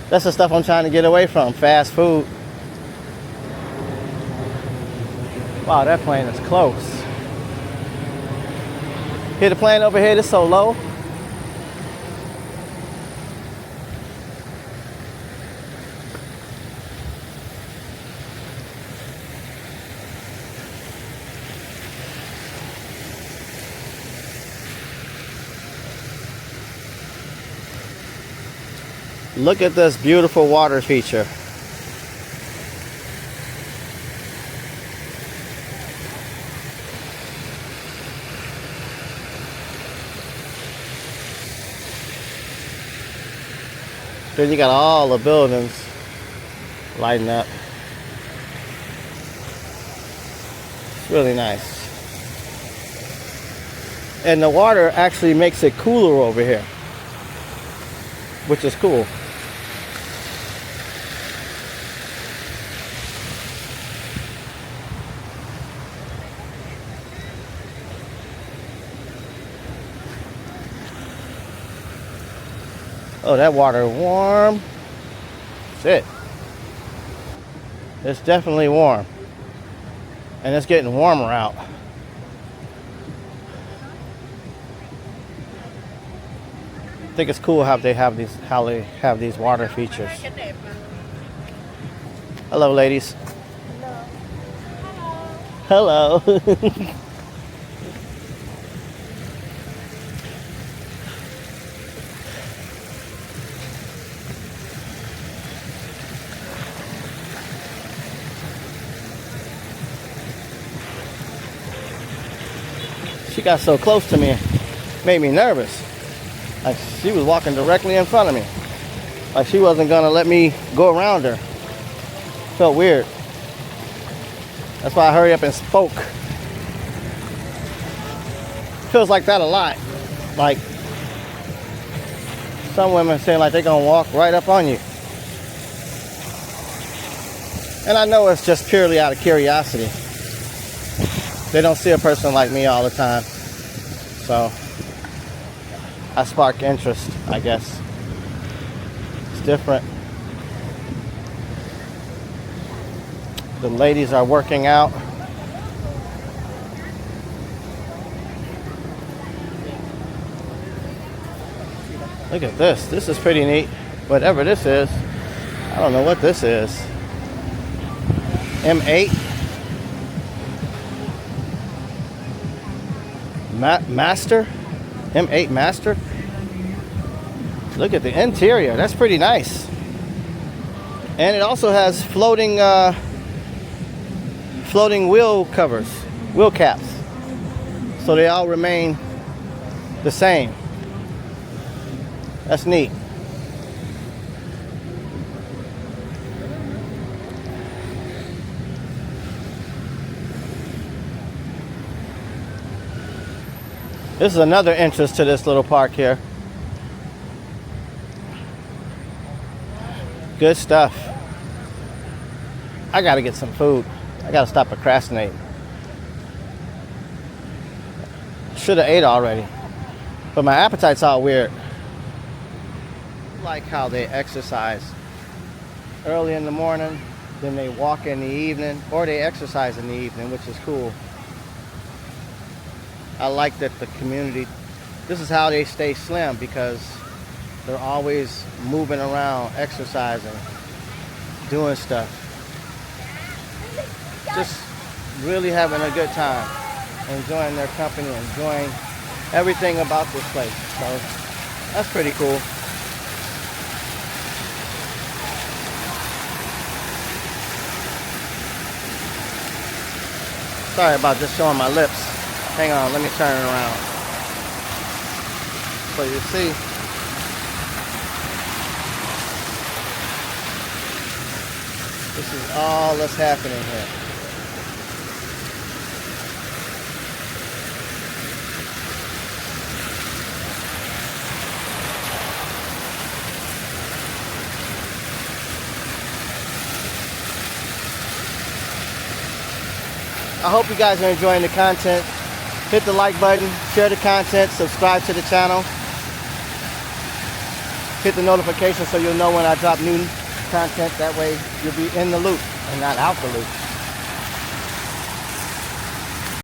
That's the stuff I'm trying to get away from, fast food. Wow, that plane is close. Hear the plane overhead, it's so low. Look at this beautiful water feature. Then you got all the buildings lighting up. It's really nice. And the water actually makes it cooler over here, which is cool. Oh, that water warm. Shit. It's definitely warm. And it's getting warmer out. I think it's cool how they have these water features. Hello, ladies. Hello. Hello. She got so close to me, made me nervous. Like she was walking directly in front of me. Like she wasn't gonna let me go around her. Felt weird. That's why I hurried up and spoke. Feels like that a lot. Like some women saying like they're gonna walk right up on you. And I know it's just purely out of curiosity. They don't see a person like me all the time. So I spark interest, I guess. It's different. The ladies are working out. Look at this. This is pretty neat. Whatever this is. I don't know what this is. M8. Master? M8 Master? Look at the interior. That's pretty nice. And it also has floating wheel covers, wheel caps. So they all remain the same. That's neat. This is another entrance to this little park here. Good stuff. I gotta get some food. I gotta stop procrastinating. Should have ate already, but my appetite's all weird. I like how they exercise early in the morning, then they walk in the evening, or they exercise in the evening, which is cool. I like that the community, this is how they stay slim, because they're always moving around, exercising, doing stuff. Just really having a good time, enjoying their company, enjoying everything about this place. So that's pretty cool. Sorry about just showing my lips. Hang on, let me turn it around. So you see. This is all that's happening here. I hope you guys are enjoying the content. Hit the like button, share the content, subscribe to the channel. Hit the notification so you'll know when I drop new content. That way you'll be in the loop and not out the loop.